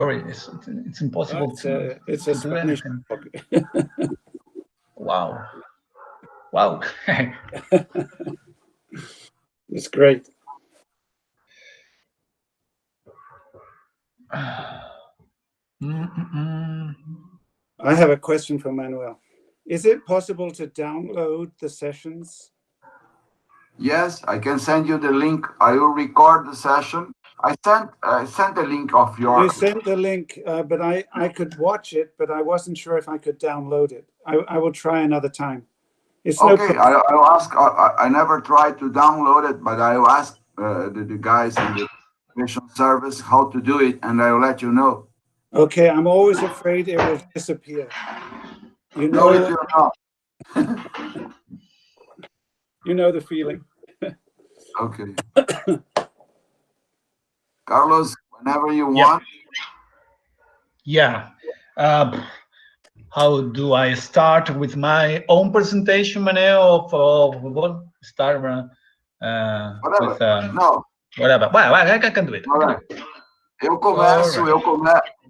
Sorry, it's impossible to do Spanish anything. Wow. Wow. It's great. I have a question for Manuel. Is it possible to download the sessions? Yes, I can send you the link. I will record the session. I sent the link of your. You sent the link, but I could watch it, but I wasn't sure if I could download it. I will try another time. It's okay. No I'll ask. I never tried to download it, but I'll ask the guys in the mission service how to do it, and I'll let you know. Okay, I'm always afraid it will disappear. You know, no, it will not. You know the feeling. Okay. Carlos, whenever you want. Yeah. How do I start with my own presentation, Manuel? Or start whatever. with no. Whatever. Well, I can do it.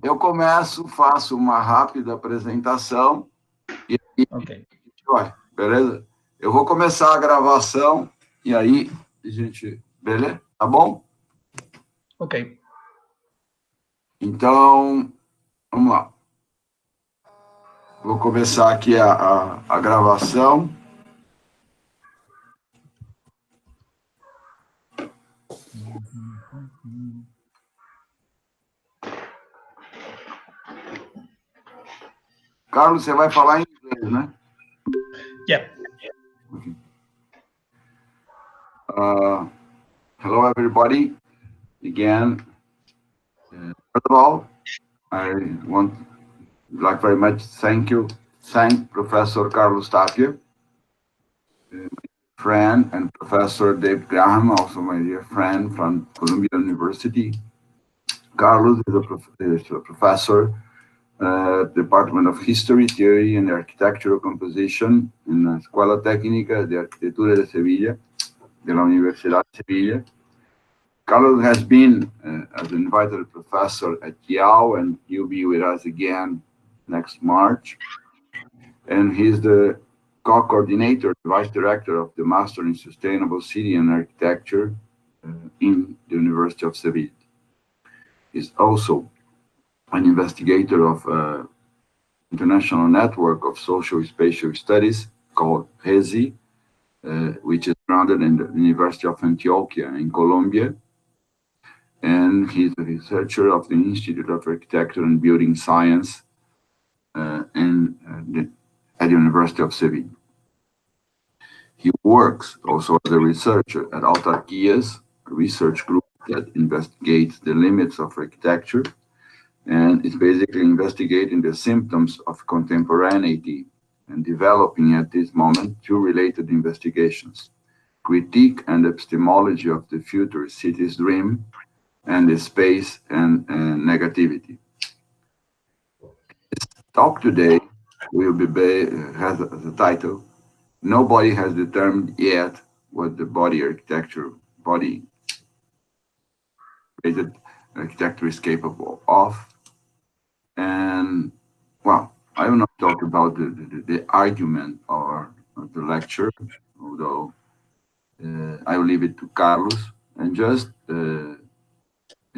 Eu começo, faço uma rápida apresentação e okay. Vai, beleza? Eu vou começar a gravação e aí a gente, beleza? Tá bom? Ok. Então, vamos lá. Vou começar aqui a gravação. Carlos, você vai falar em inglês, né? Yeah. Okay. Hello, everybody. Again, first of all, I like very much thank Professor Carlos Tapia, my friend, and Professor Dave Graham, also my dear friend from Columbia University. Carlos is a professor Department of History, Theory and Architectural Composition in la Escuela Técnica de Arquitectura de Sevilla, de la Universidad de Sevilla. Carlos has been as an invited professor at IAU, and he'll be with us again next March. And he's the co-coordinator, vice director of the Master in Sustainable City and Architecture in the University of Sevilla. He's also an investigator of international network of social spatial studies called HESI, which is grounded in the University of Antioquia in Colombia. And he's a researcher of the Institute of Architecture and Building Science at the University of Sevilla. He works also as a researcher at Autarquias, a research group that investigates the limits of architecture, and is basically investigating the symptoms of contemporaneity and developing at this moment two related investigations: critique and epistemology of the future city's dream, and the space and negativity. This talk today will be has the title, "Nobody has determined yet what the body architecture is capable of." And well, I will not talk about the argument or the lecture, although I will leave it to Carlos. And just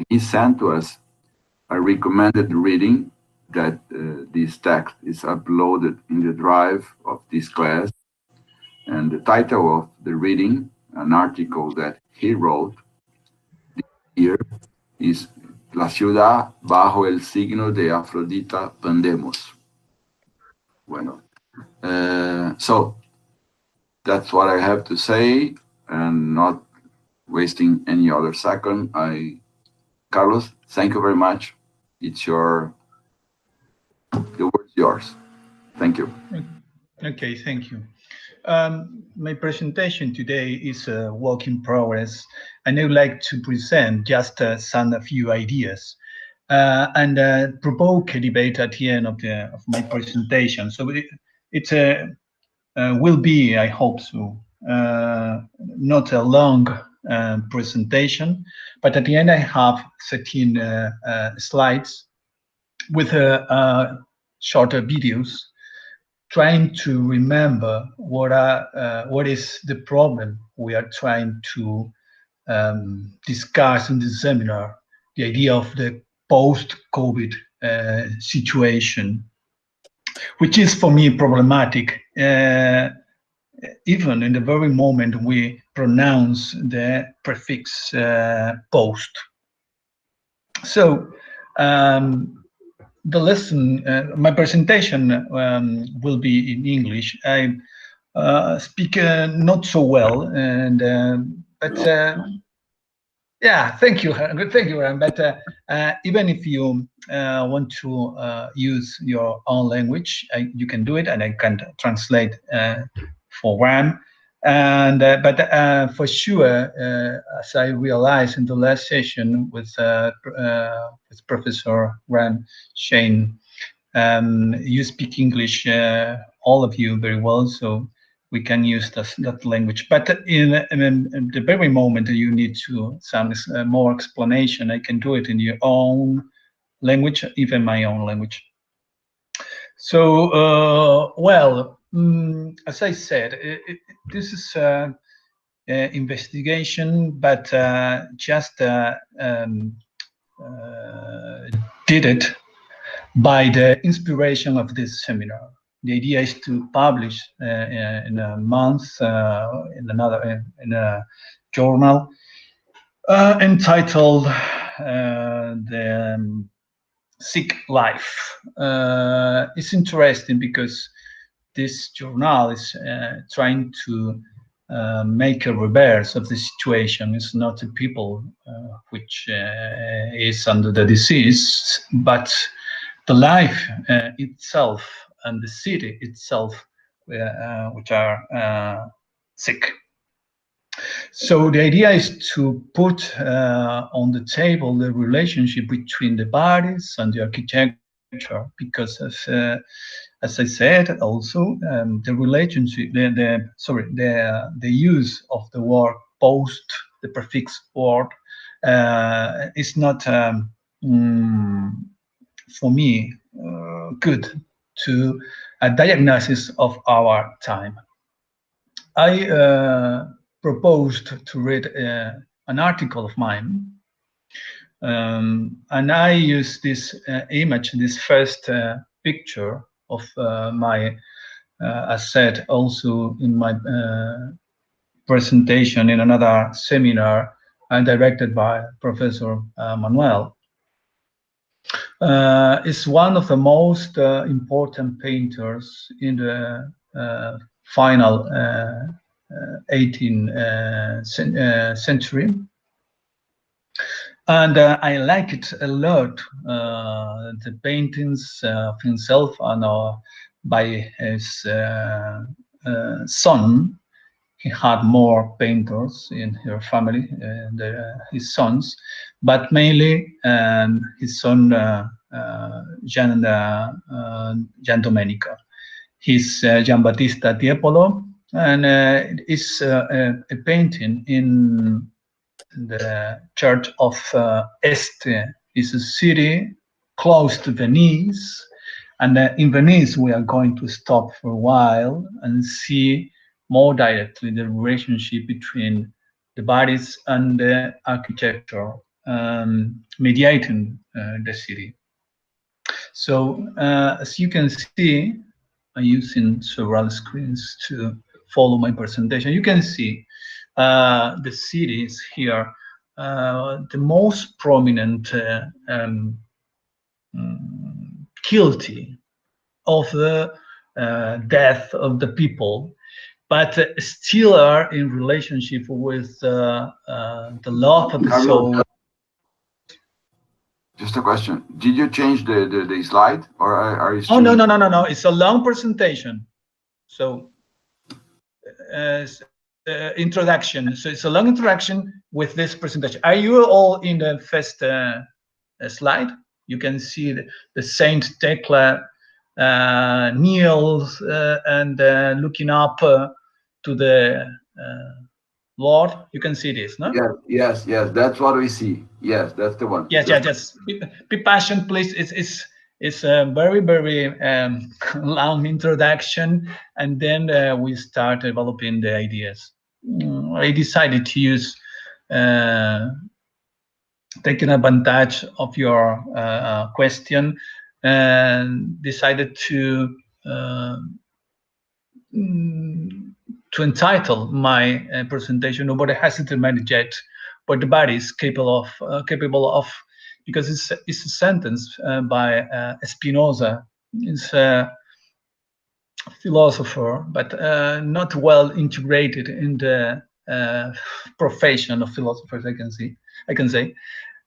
he sent to us a recommended reading that this text is uploaded in the drive of this class. And the title of the reading, an article that he wrote this year, is La ciudad bajo el signo de Afrodita Pandemos. Bueno, so that's what I have to say, and not wasting any other second. Carlos, thank you very much. The word's yours. Thank you. Okay, thank you. My presentation today is a work in progress, and I would like to present just a few ideas and provoke a debate at the end of my presentation. So it will be, I hope so, not a long presentation, but at the end I have 13 slides with shorter videos, trying to remember what is the problem we are trying to discuss in this seminar, the idea of the post-COVID situation, which is for me problematic, even in the very moment we pronounce the prefix post. So the lesson, my presentation will be in English. I speak not so well, and but yeah, thank you, Ram. But even if you want to use your own language, you can do it, and I can translate for Ram. And but for sure, as I realized in the last session with Professor Ram Shane, you speak English, all of you, very well, so we can use that language. But in the very moment you need to some more explanation, I can do it in your own language, even my own language. So, well, as I said, this is investigation, but just did it by the inspiration of this seminar. The idea is to publish in a month in a journal entitled "The Sick Life." It's interesting because this journal is trying to make a reverse of the situation. It's not the people which is under the disease, but the life itself and the city itself, which are sick. So the idea is to put on the table the relationship between the bodies and the architecture, because as I said, also the relationship, the use of the word post, the prefix word, is not for me good to a diagnosis of our time. I proposed to read an article of mine, and I use this image, this first picture of my, as said also in my presentation in another seminar directed by Professor Manuel. Is one of the most important painters in the final 18th century, and I like it a lot. The paintings of himself and by his son. He had more painters in her family, his sons, but mainly his son Gian Domenico. He's Gian Battista Tiepolo, and it's a painting in the church of Este. It's a city close to Venice, and in Venice we are going to stop for a while and see more directly the relationship between the bodies and the architecture mediating the city. So as you can see, I'm using several screens to follow my presentation. You can see the cities here. The most prominent guilty of the death of the people, but still are in relationship with the love of the soul. Just a question. Did you change the slide, or are you? Oh, no. It's a long presentation. So introduction. So it's a long introduction with this presentation. Are you all in the first slide? You can see the Saint Thecla kneels and looking up to the Lord. You can see this, no? Yes. That's what we see. Yes, that's the one. Yes. Be patient, please. It's a very, very long introduction, and then we start developing the ideas. I decided to use, taking advantage of your question, and decided to entitle my presentation "Nobody has determined yet what the body is capable of," because it's a sentence by Spinoza. It's a philosopher, but not well integrated in the profession of philosophers, I can say.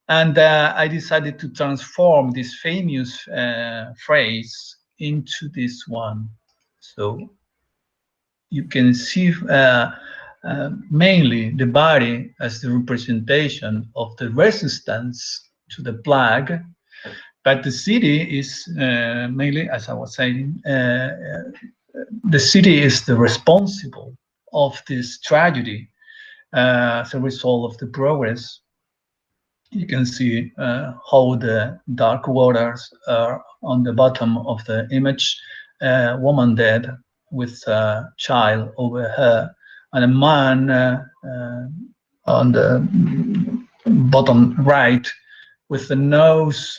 And I decided to transform this famous phrase into this one. So you can see mainly the body as the representation of the resistance to the plague, but the city is mainly, as I was saying, the city is the responsible of this tragedy as a result of the progress. You can see how the dark waters are on the bottom of the image, woman dead with a child over her, and a man on the bottom right with the nose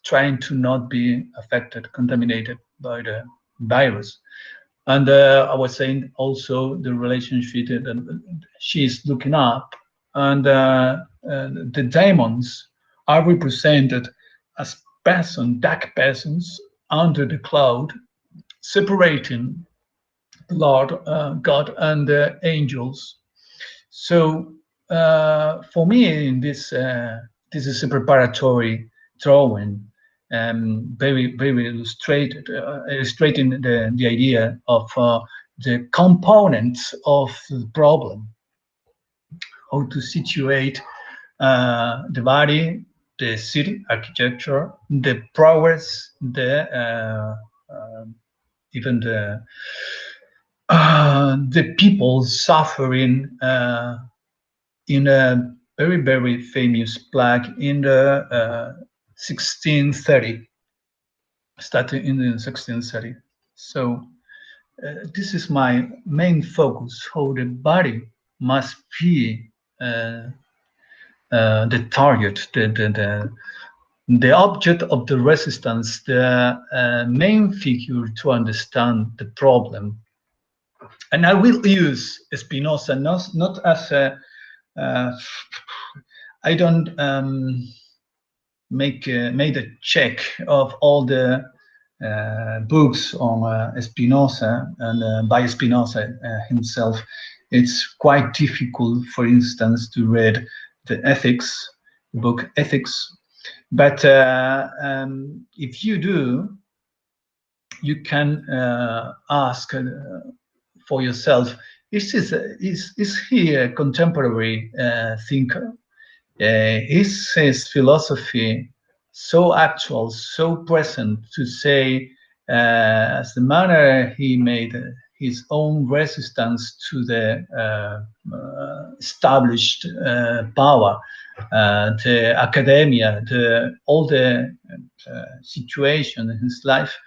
trying to not be affected, contaminated by the virus. And I was saying also the relationship that she's looking up, and the demons are represented as dark persons under the cloud, separating the Lord God and the angels. So for me, in this is a preparatory drawing, very, very illustrating the idea of the components of the problem, how to situate the body, the city architecture, the progress, even the people suffering in a very, very famous plague in the 1630, starting in the 1630. So this is my main focus, how the body must be the target, the object of the resistance, the main figure to understand the problem. And I will use Spinoza not as a I don't made a check of all the books on Spinoza and by Spinoza himself. It's quite difficult, for instance, to read the book Ethics. But if you do, you can ask for yourself: is he a contemporary thinker? Is his philosophy so actual, so present to say, as the manner he made his own resistance to the established power, the academia, all the situation in his life,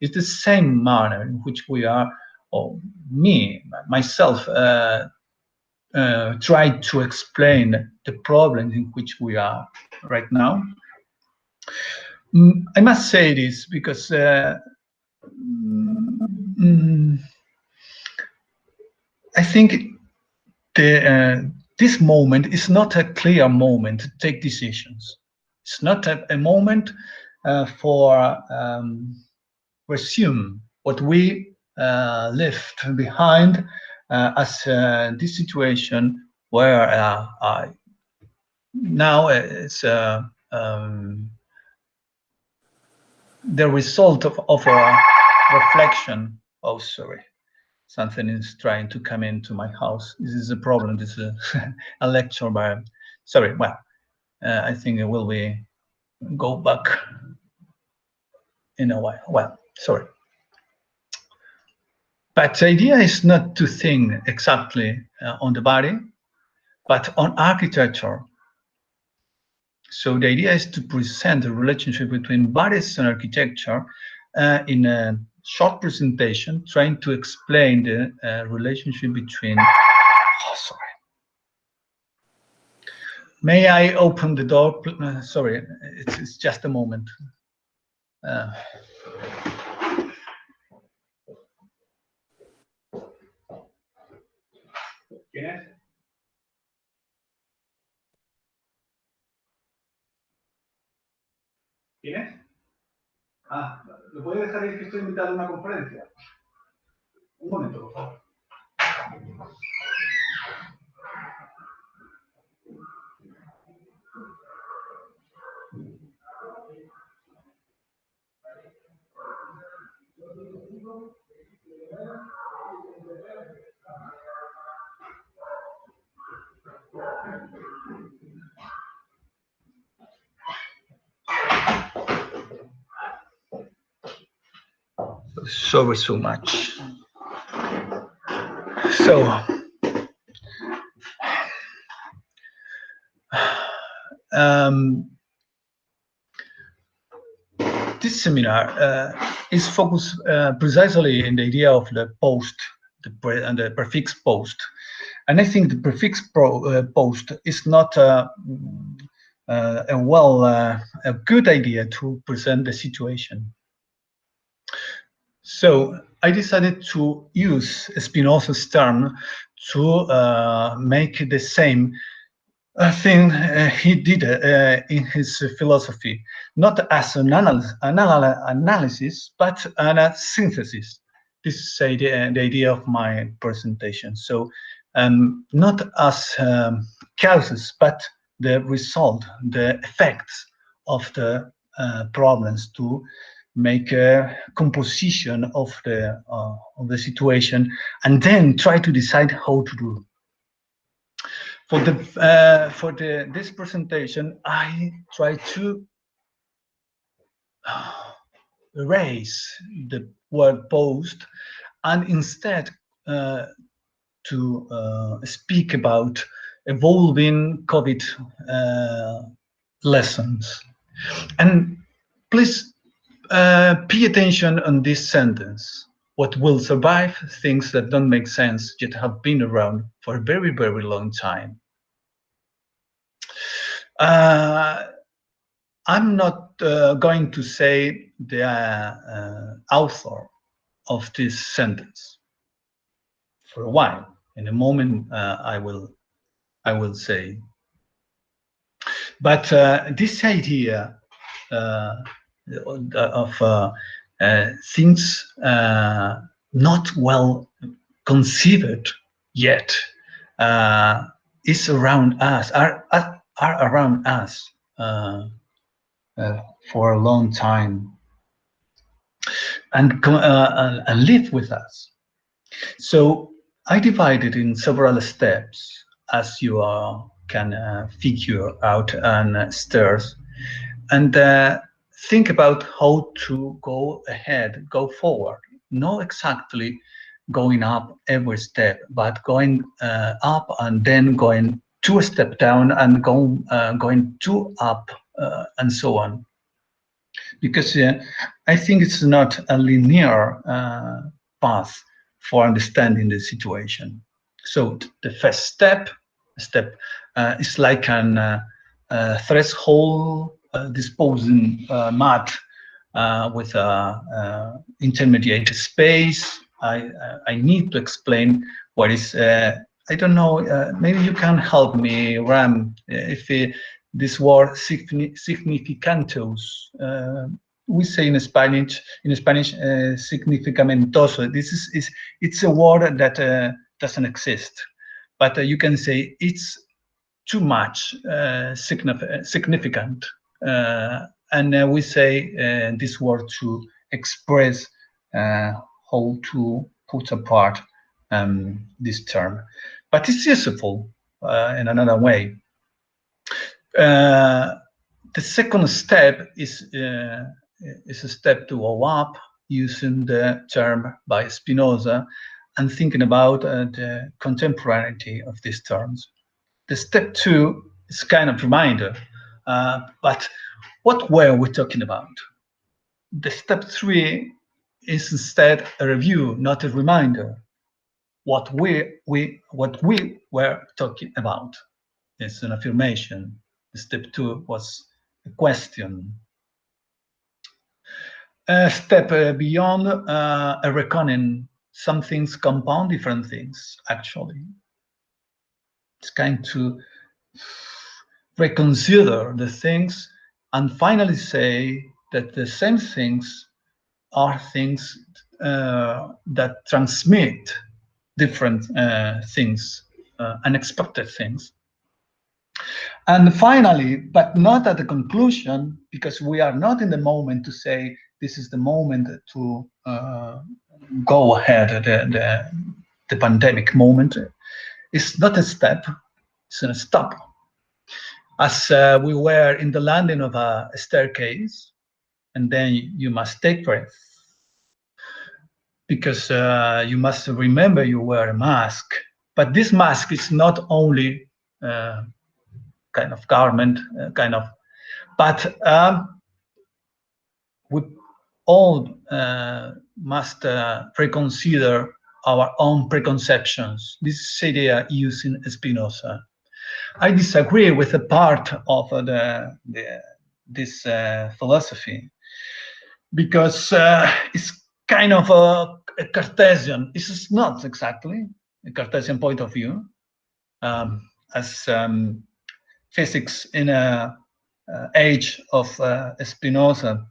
is the same manner in which we are, or me, myself, try to explain the problems in which we are right now. I must say this because I think this moment is not a clear moment to take decisions. It's not a moment for resume what we left behind as this situation where now it's the result of a reflection. Oh, sorry. Something is trying to come into my house. This is a problem. This is a lecture, but sorry. Well, I think it will be go back in a while. Well, sorry. But the idea is not to think exactly on the body, but on architecture. So the idea is to present the relationship between bodies and architecture in a short presentation, trying to explain the relationship between. Oh, sorry. May I open the door? Sorry, it's just a moment. ¿Quién es? ¿Quién es? Ah, ¿lo puede dejar ahí que estoy invitado a una conferencia? Un momento, por favor. Sorry so much. So, this seminar is focused precisely in the idea of the post, and the prefix post. And I think the prefix post is not a good idea to present the situation. So I decided to use Spinoza's term to make the same thing he did in his philosophy, not as an analysis, but a synthesis. This is the idea of my presentation. So not as causes, but the result, the effects of the problems, to make a composition of the situation, and then try to decide how to do. For this presentation, I try to erase the word post, and instead to speak about evolving COVID lessons. And please pay attention on this sentence. What will survive? Things that don't make sense yet have been around for a very, very long time. I'm not going to say the author of this sentence for a while. In a moment, I will say. But this idea of things not well conceived yet is around us, are around us for a long time, and live with us. So I divided in several steps, as you can figure out on stairs, and think about how to go ahead, go forward. Not exactly going up every step, but going up and then going 2 steps down and going 2 up and so on. Because I think it's not a linear path for understanding the situation. So the first step is like an threshold disposing mat with a intermediate space. I need to explain what is. I don't know. Maybe you can help me, Ram, if this word significantos. We say in Spanish, significamentoso. It's a word that doesn't exist, but you can say it's too much significant, and we say this word to express how to put apart this term, but it's useful in another way. The second step is a step to go up, using the term by Spinoza and thinking about the contemporaneity of these terms. The step 2 is kind of reminder But what were we talking about? The step 3 is instead a review, not a reminder. What we were talking about. It's an affirmation. The step 2 was a question. A step beyond a reckoning. Some things compound different things, actually. It's kind to reconsider the things and finally say that the same things are things that transmit different things, unexpected things. And finally, but not at the conclusion, because we are not in the moment to say this is the moment to go ahead, the pandemic moment. It's not a step, it's a stop. As we were in the landing of a staircase, and then you must take breath, because you must remember you wear a mask. But this mask is not only kind of garment, but we all must reconsider our own preconceptions. This idea using Spinoza. I disagree with a part of this philosophy, because it's kind of a Cartesian. It's not exactly a Cartesian point of view, as physics in a age of Spinoza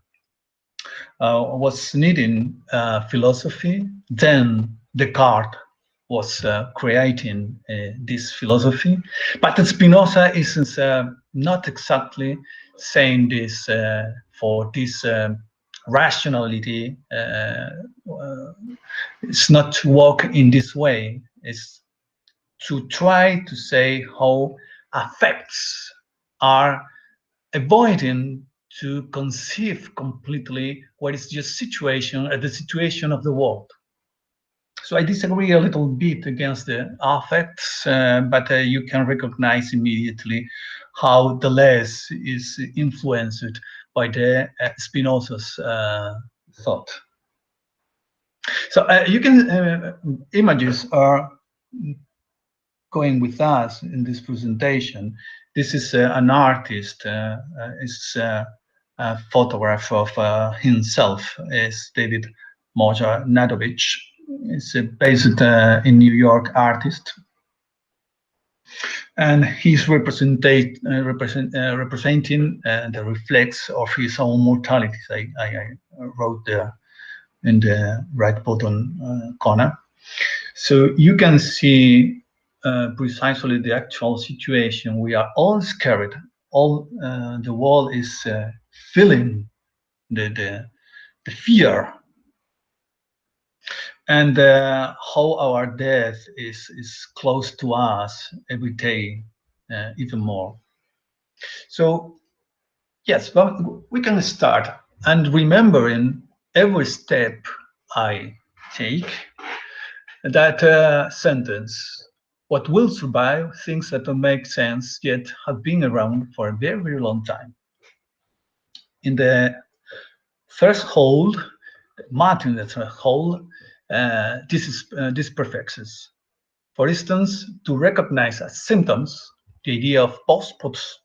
was needing philosophy. Then Descartes was creating this philosophy, but Spinoza is not exactly saying this for this rationality. It's not to walk in this way. It's to try to say how affects are avoiding to conceive completely what is your situation at the situation of the world. So I disagree a little bit against the affects, but you can recognize immediately how Deleuze is influenced by the Spinoza's thought. So you can images are going with us in this presentation. This is an artist. It's a photograph of himself. Is David Mojanadovich. It's based in New York artist, and he's representing the reflex of his own mortality. I wrote there in the right bottom corner, so you can see precisely the actual situation. We are all scared. All the world is feeling the fear. And how our death is close to us every day, even more. So, yes, well, we can start. And remembering every step I take, that sentence, what will survive, things that don't make sense yet have been around for a very, very long time. In the threshold, Martin, the threshold, this prefixes. For instance, to recognize as symptoms, the idea of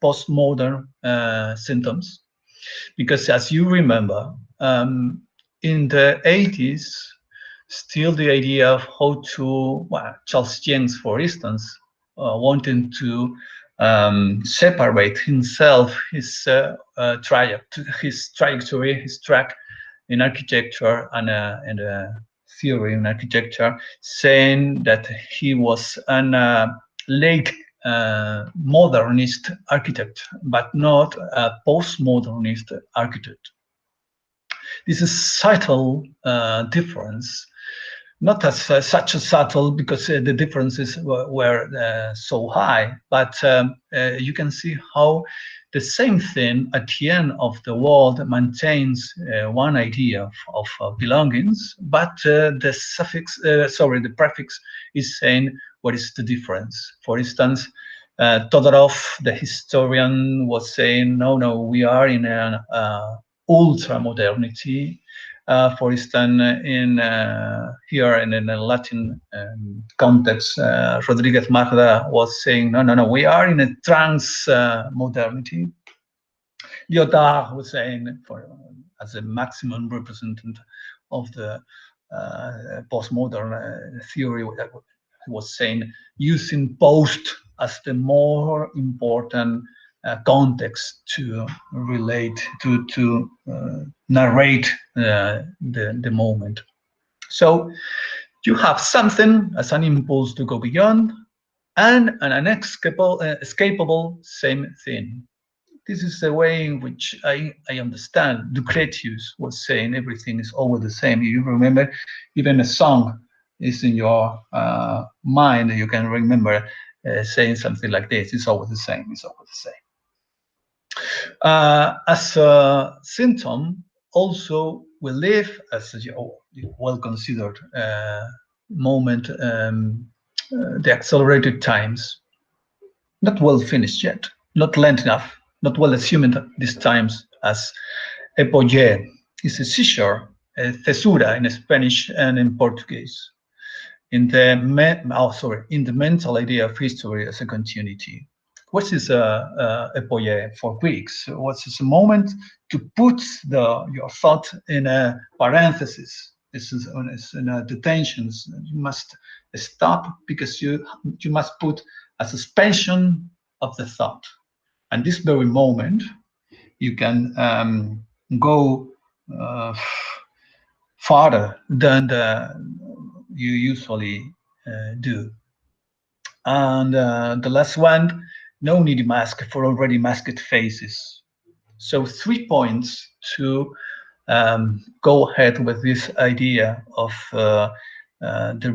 postmodern symptoms, because as you remember, in the 80s, still the idea of how to, well, Charles Jens, for instance, wanting to separate himself, his trajectory, his track in architecture and theory in architecture, saying that he was a late modernist architect, but not a postmodernist architect. This is subtle difference, not as such a subtle because the differences were so high, but you can see how the same thing at the end of the world maintains one idea of belongings, but the suffix, the prefix is saying what is the difference. For instance, Todorov, the historian, was saying, no, we are in an ultra-modernity. For instance, here in a Latin context, Rodriguez Magda was saying, no, we are in a trans-modernity. Lyotard was saying, as a maximum representative of the postmodern theory, was saying, using post as the more important context to relate, to narrate the moment. So you have something as an impulse to go beyond, and an inescapable same thing. This is the way in which I understand. Lucretius was saying everything is always the same. You remember, even a song is in your mind. You can remember saying something like this: "It's always the same. It's always the same." As a symptom, also we live as a well-considered moment, the accelerated times, not well finished yet, not lent enough, not well assumed these times as epoge. It's a seizure, a cesura in Spanish and in Portuguese. In the mental idea of history as a continuity. What is epoge for Greeks? What is a moment to put your thought in a parenthesis? This is in a detentions. You must stop because you must put a suspension of the thought. And this very moment, you can go farther than you usually do. And the last one, no needy mask for already masked faces. So 3 points to go ahead with this idea of the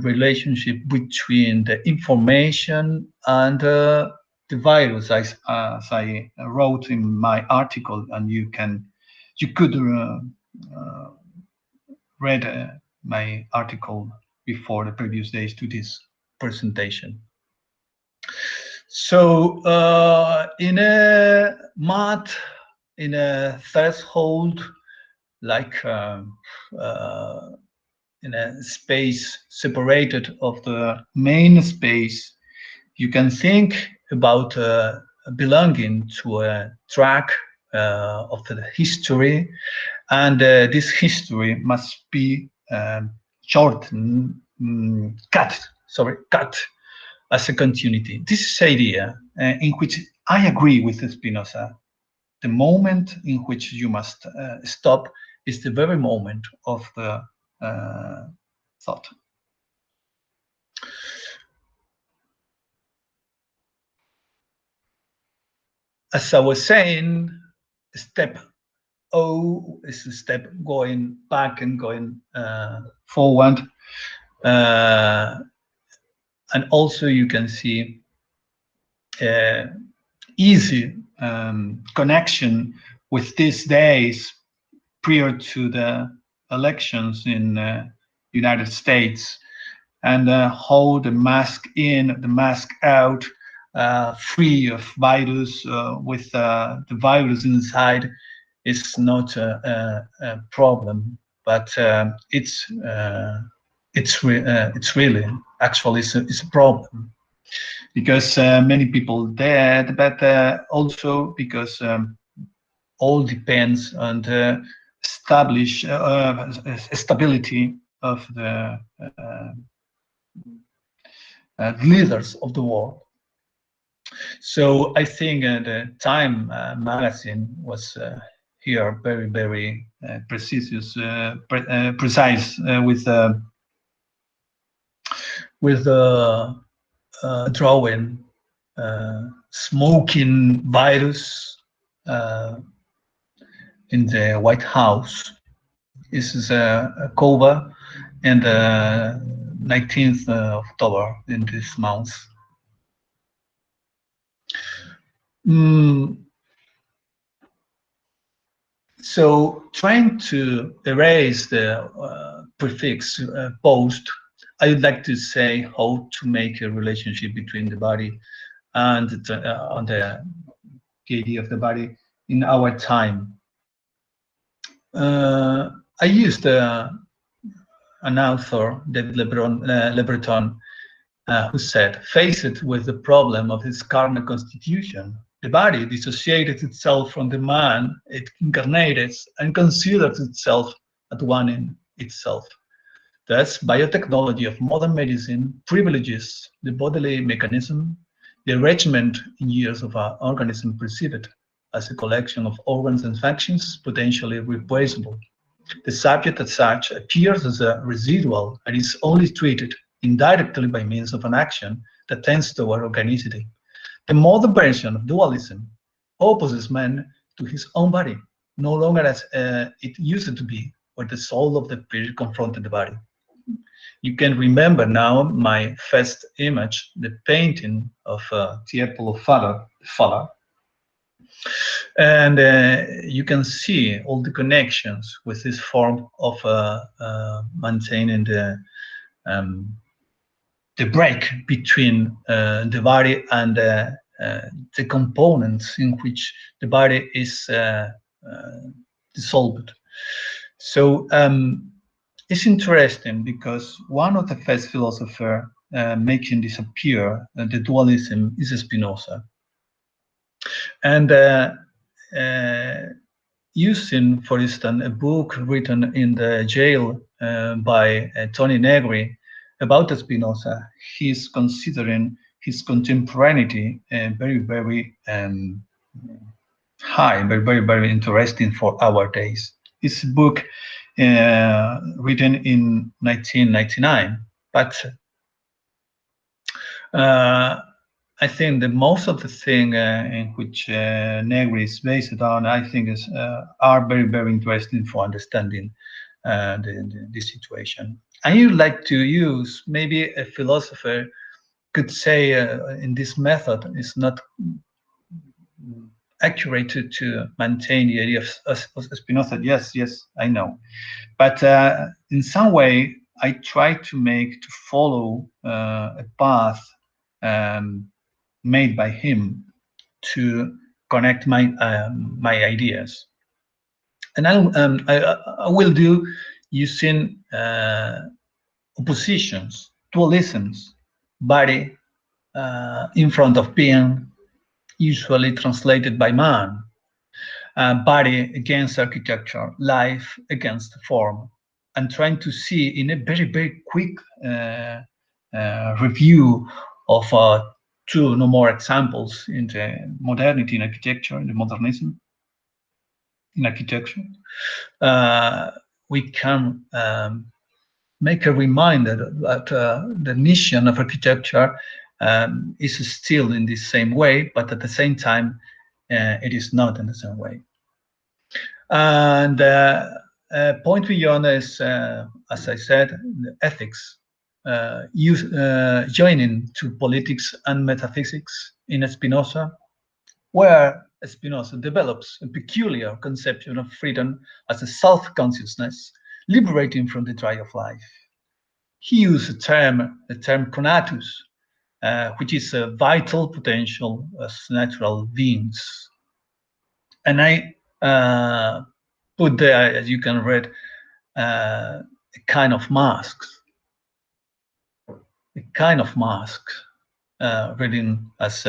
relationship between the information and the virus, as I wrote in my article, and you could read my article before the previous days to this presentation. So in a mud, in a threshold, like in a space separated of the main space, you can think about belonging to a track of the history, and this history must be shortened, cut as a continuity. This is the idea in which I agree with Spinoza. The moment in which you must stop is the very moment of the thought. As I was saying, step O is a step going back and going forward. And also you can see easy connection with these days prior to the elections in United States, and how the mask in, the mask out, free of virus, with the virus inside, is not a problem, but it's really actually it's a problem, because many people dead, but also because all depends on the stability of the leaders of the world. So I think the Time magazine was here very, very precise with the drawing smoking virus in the White House. This is a cover in the 19th of October in this month. So trying to erase the prefix post, I would like to say how to make a relationship between the body and on the idea of the body in our time. I used an author, David Lebreton, who said, faced with the problem of its carnal constitution, the body dissociated itself from the man it incarnated and considers itself at one in itself. Thus, biotechnology of modern medicine privileges the bodily mechanism, the arrangement in years of our organism perceived as a collection of organs and functions potentially replaceable. The subject as such appears as a residual and is only treated indirectly by means of an action that tends toward organicity. The modern version of dualism opposes man to his own body, no longer as it used to be, where the soul of the period confronted the body. You can remember now my first image, the painting of Tiepolo Father, and you can see all the connections with this form of maintaining the break between the body and the components in which the body is dissolved. So it's interesting because one of the first philosophers making disappear the dualism is Spinoza. And using, for instance, a book written in the jail by Tony Negri about Spinoza, he's considering his contemporaneity very, very high, very interesting for our days. It's a book written in 1999, but I think that most of the thing in which Negri is based on, I think, are very, very interesting for understanding the situation. I would like to use, maybe a philosopher could say in this method is not accurate to maintain the idea of Spinoza. Yes, I know. But in some way, I try to follow a path made by him to connect my ideas, and I will do using oppositions, dualisms, body in front of being, usually translated by man, body against architecture, life against form, and trying to see in a very, very quick review of two no more examples in the modernity in architecture, in the modernism in architecture, we can make a reminder that the mission of architecture is still in the same way, but at the same time, it is not in the same way. And point beyond is, as I said, the ethics, joining to politics and metaphysics in Spinoza, where Spinoza develops a peculiar conception of freedom as a self-consciousness, liberating from the drive of life. He used the term conatus, which is a vital potential as natural beings. And I put there, as you can read, a kind of mask, reading as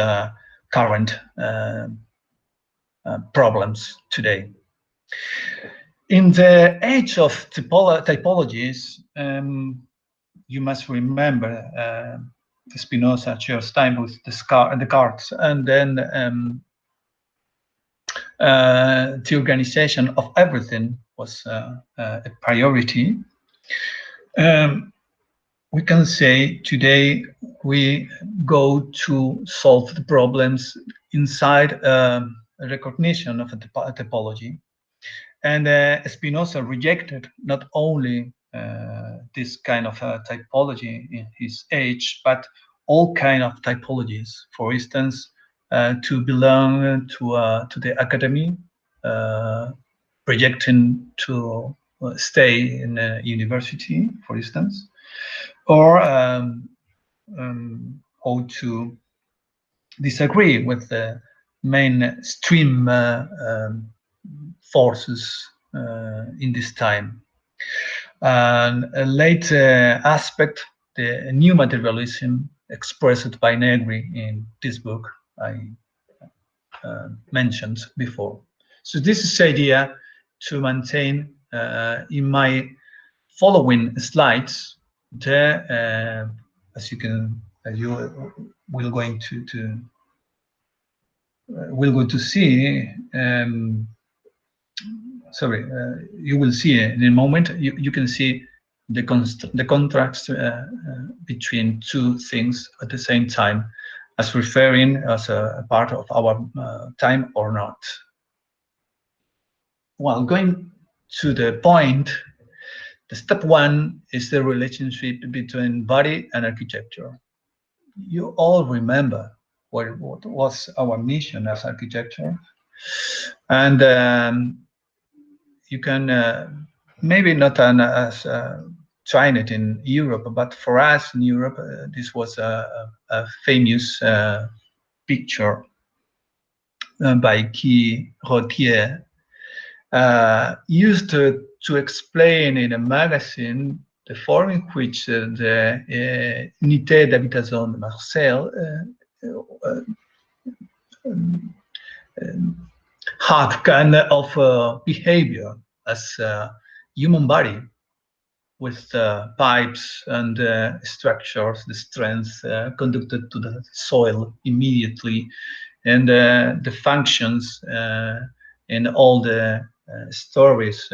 current problems today. In the age of typologies, you must remember Spinoza shares time with Descartes, and then the organization of everything was a priority. We can say today we go to solve the problems inside a recognition of a typology. And Spinoza rejected not only this kind of typology in his age, but all kind of typologies. For instance, to belong to the academy, projecting to stay in a university, for instance, or how to disagree with the mainstream forces in this time. And a later aspect, the new materialism expressed by Negri in this book I mentioned before. So this is the idea to maintain in my following slides the as you will going to will go to see you will see in a moment. You can see the contrast between two things at the same time, as referring as a part of our time or not. Well, going to the point, the step one is the relationship between body and architecture. You all remember what was our mission as architecture, and you can maybe not as trying it in Europe, but for us in Europe, this was a famous picture by Guy Rottier, used to explain in a magazine the form in which the Unité d'Habitation de Marseille had kind of behavior as a human body, with pipes and structures, the strength conducted to the soil immediately, and the functions and all the stories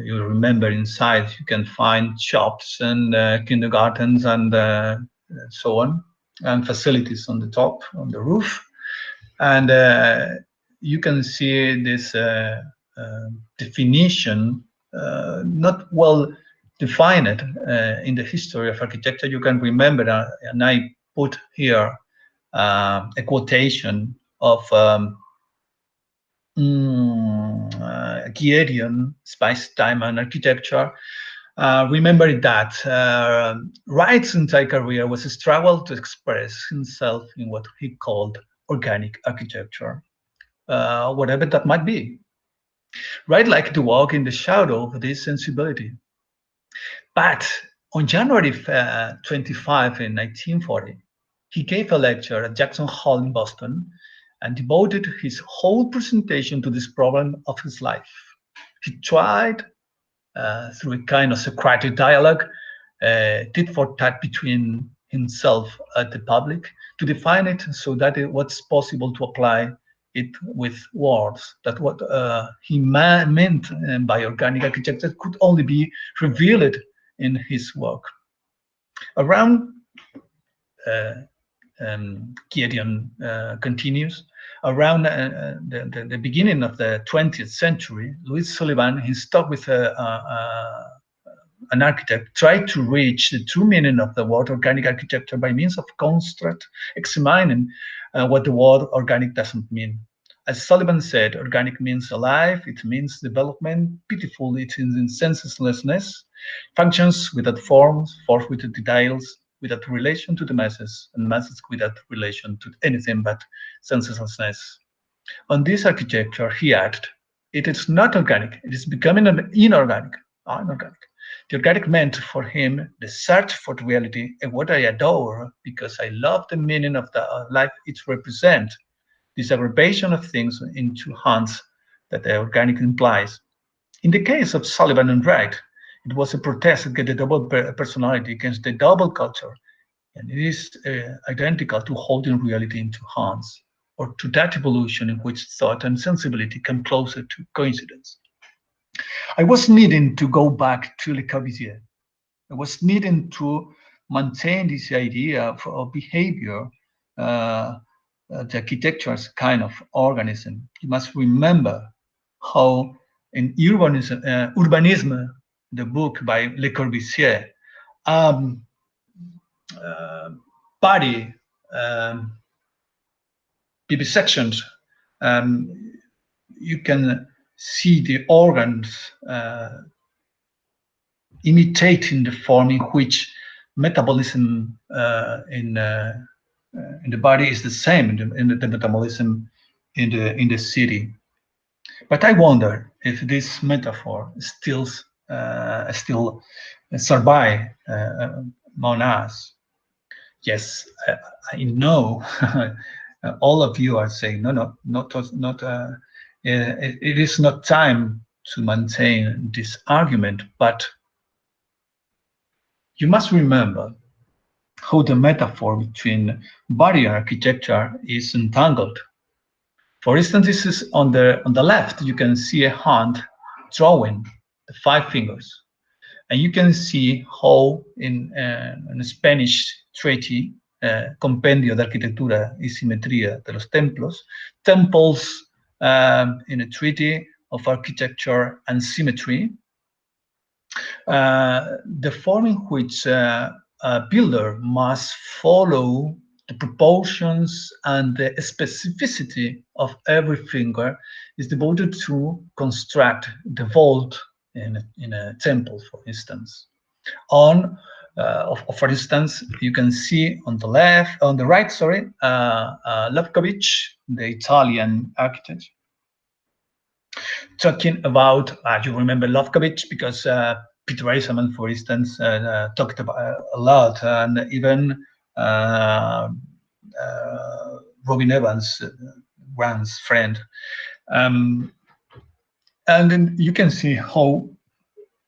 you remember inside. You can find shops and kindergartens and so on, and facilities on the top, on the roof. And you can see this definition not well defined in the history of architecture. You can remember, and I put here a quotation of Giedion, Spice, Time and Architecture. Remember that Wright's entire career was a struggle to express himself in what he called organic architecture, whatever that might be. Wright liked to walk in the shadow of this sensibility. But on January 25 in 1940, he gave a lecture at Jackson Hall in Boston and devoted his whole presentation to this problem of his life. He tried, through a kind of Socratic dialogue, tit for tat between himself and the public, to define it so that it was possible to apply it with words, that what he meant by organic architecture could only be revealed in his work. Around Giedion continues, around the beginning of the 20th century, Louis Sullivan, in his talk with an architect, tried to reach the true meaning of the word organic architecture by means of construct, examining what the word organic doesn't mean. As Sullivan said, organic means alive, it means development, pitiful it is in senselessness, functions without forms, force without details, without relation to the masses, and masses without relation to anything but senselessness. On this architecture, he added, it is not organic, it is becoming an inorganic. The organic meant for him the search for reality, and what I adore because I love the meaning of the life it represents, this aggregation of things into hands that the organic implies. In the case of Sullivan and Wright, it was a protest against the double personality, against the double culture, and it is identical to holding reality into hands, or to that evolution in which thought and sensibility come closer to coincidence. I was needing to go back to Le Corbusier. I was needing to maintain this idea of behavior, the architecture as a kind of organism. You must remember how in Urbanisme, the book by Le Corbusier, body vivisections, you can see the organs imitating the form in which metabolism in in the body is the same in the metabolism in the city. But I wonder if this metaphor still survive among us. Yes, I know all of you are saying no, not. It is not time to maintain this argument, but you must remember how the metaphor between body and architecture is entangled. For instance, this is on the left. You can see a hand drawing the 5 fingers, and you can see how in a Spanish treaty, Compendio de Arquitectura y Simetría de los Templos, temples in a treaty of architecture and symmetry, the form in which a builder must follow the proportions and the specificity of every finger is devoted to construct the vault in a temple, for instance. For instance, you can see on the right, Lefkowitz, the Italian architect, talking about, you remember Lefkowitz because Peter Eisenman, for instance, talked about a lot, and even Robin Evans, Grant's friend. And then you can see how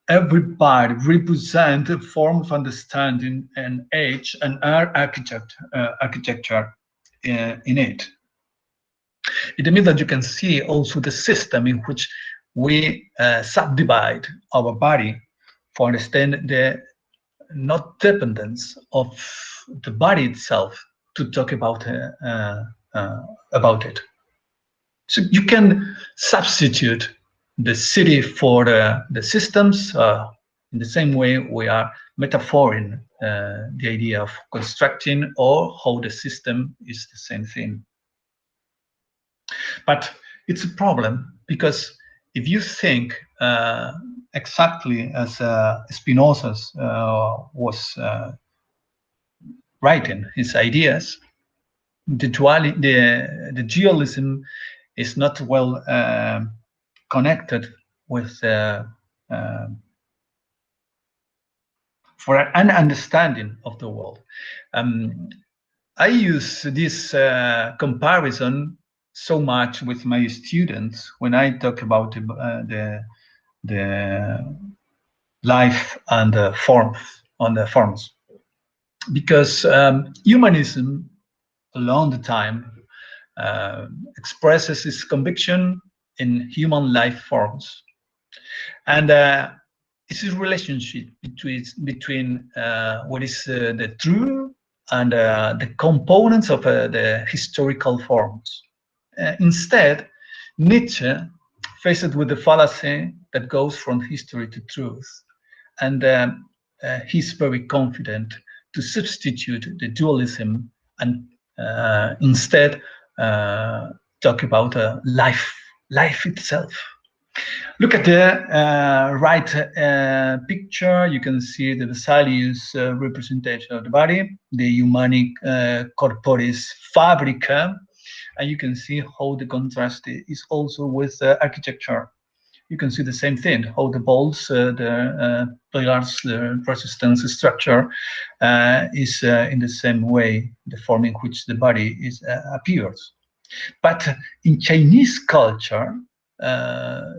everybody represents a form of understanding and age and architecture in it. It means that you can see also the system in which we subdivide our body for understand the not dependence of the body itself to talk about it. So you can substitute the city for the systems in the same way we are metaphoring the idea of constructing or how the system is the same thing. But it's a problem because if you think exactly as Spinoza was writing his ideas, the dualism is not well connected with for an understanding of the world. I use this comparison so much with my students when I talk about the life and the forms, because humanism along the time expresses its conviction in human life forms, and it's a relationship between what is the true and the components of the historical forms. Instead, Nietzsche, faced with the fallacy that goes from history to truth, and he's very confident to substitute the dualism and instead talk about life itself. Look at the right picture. You can see the Vesalius representation of the body, the Humani Corporis Fabrica, and you can see how the contrast is also with architecture. You can see the same thing, how the bolts, the pillars, the resistance structure is in the same way, the form in which the body appears. But in Chinese culture,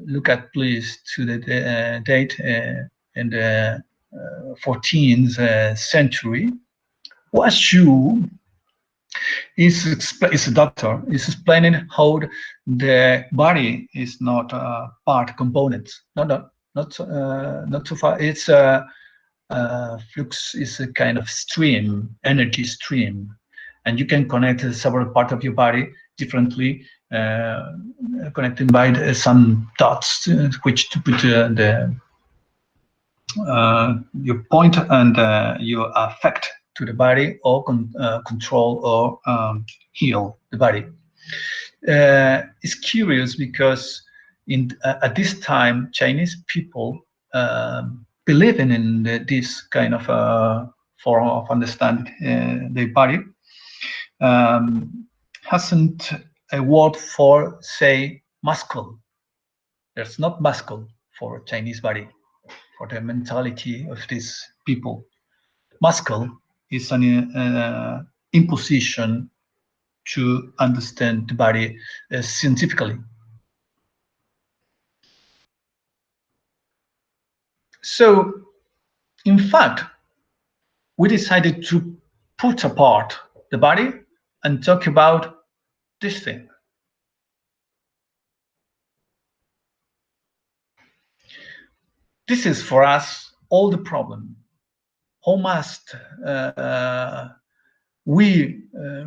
look at please to the date in the 14th century, Washu is a doctor, is explaining how the body is not part components. Not too far. It's flux is a kind of stream, energy stream, and you can connect several parts of your body differently, connected by some dots, which to put your point and your affect to the body, or control or heal the body. It's curious because at this time, Chinese people believing in this kind of form of understanding their body, hasn't a word for, say, muscle. There's not muscle for Chinese body, for the mentality of these people. Muscle is an imposition to understand the body scientifically. So, in fact, we decided to put apart the body and talk about this thing. This is for us all the problem. How must we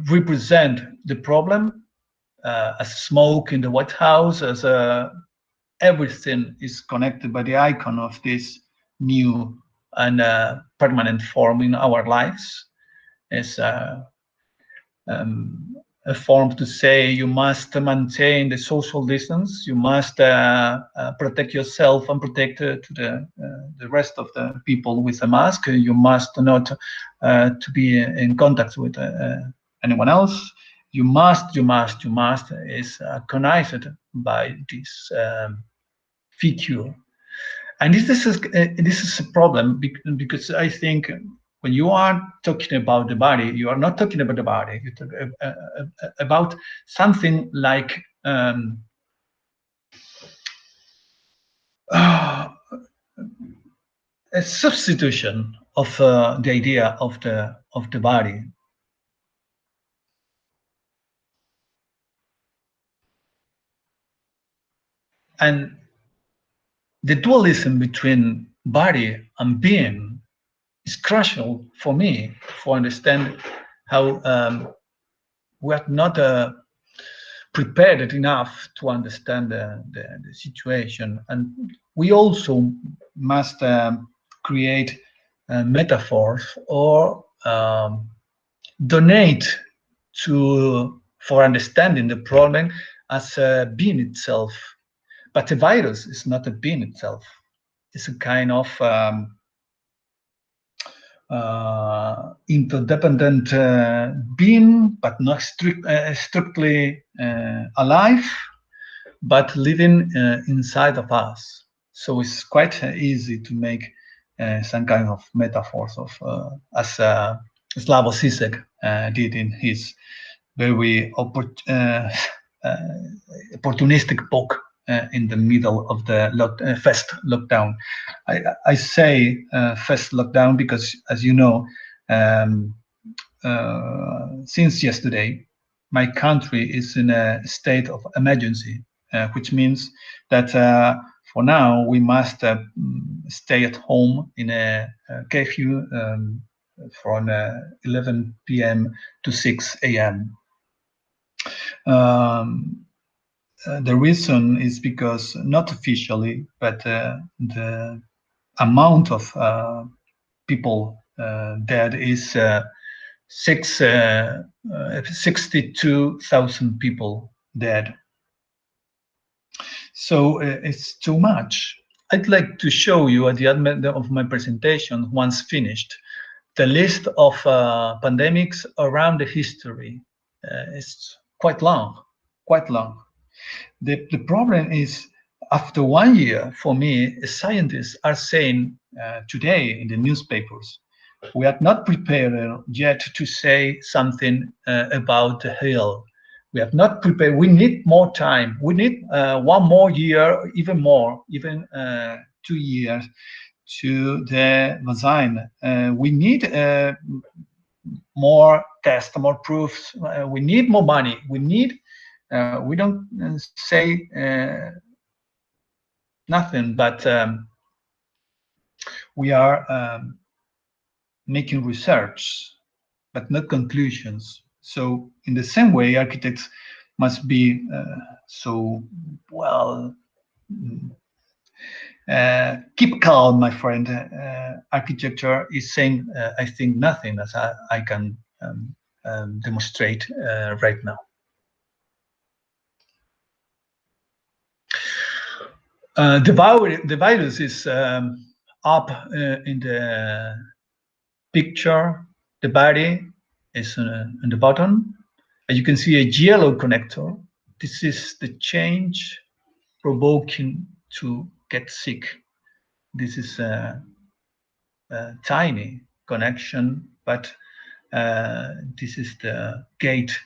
represent the problem as smoke in the White House, as everything is connected by the icon of this new and permanent form in our lives. It's a form to say you must maintain the social distance, you must protect yourself and protect the rest of the people with a mask. You must not to be in contact with anyone else. You must is connected by this figure. And this is a problem because I think when you are talking about the body, you are not talking about the body. You talk about something like a substitution of the idea of the body. And the dualism between body and being is crucial for me for understand how we are not prepared enough to understand the situation, and we also must create metaphors or donate for understanding the problem as a being itself. But the virus is not a being itself. It's a kind of interdependent being, but not strictly alive, but living inside of us. So it's quite easy to make some kind of metaphors of as Slavoj Zizek did in his very opportunistic book in the middle of the first lockdown. I say first lockdown because, as you know, since yesterday, my country is in a state of emergency, which means that for now we must stay at home in a curfew from 11 p.m. to 6 a.m. The reason is because, not officially, but the amount of people dead is 62,000 people dead. So it's too much. I'd like to show you at the end of my presentation, once finished, the list of pandemics around the history. It's quite long, quite long. The problem is, after 1 year, for me, scientists are saying today in the newspapers, we are not prepared yet to say something about the health. We have not prepared. We need more time. We need 1 more year, even more, even 2 years to the vaccine. We need more tests, more proofs. We need more money. We need. We don't say nothing, but we are making research, but not conclusions. So in the same way, architects must be so, well, keep calm, my friend. Architecture is saying, I think, nothing, as I can demonstrate right now. The virus is up in the picture. The body is in the bottom, You can see a yellow connector. This is the change provoking to get sick. This is a tiny connection, but this is the gate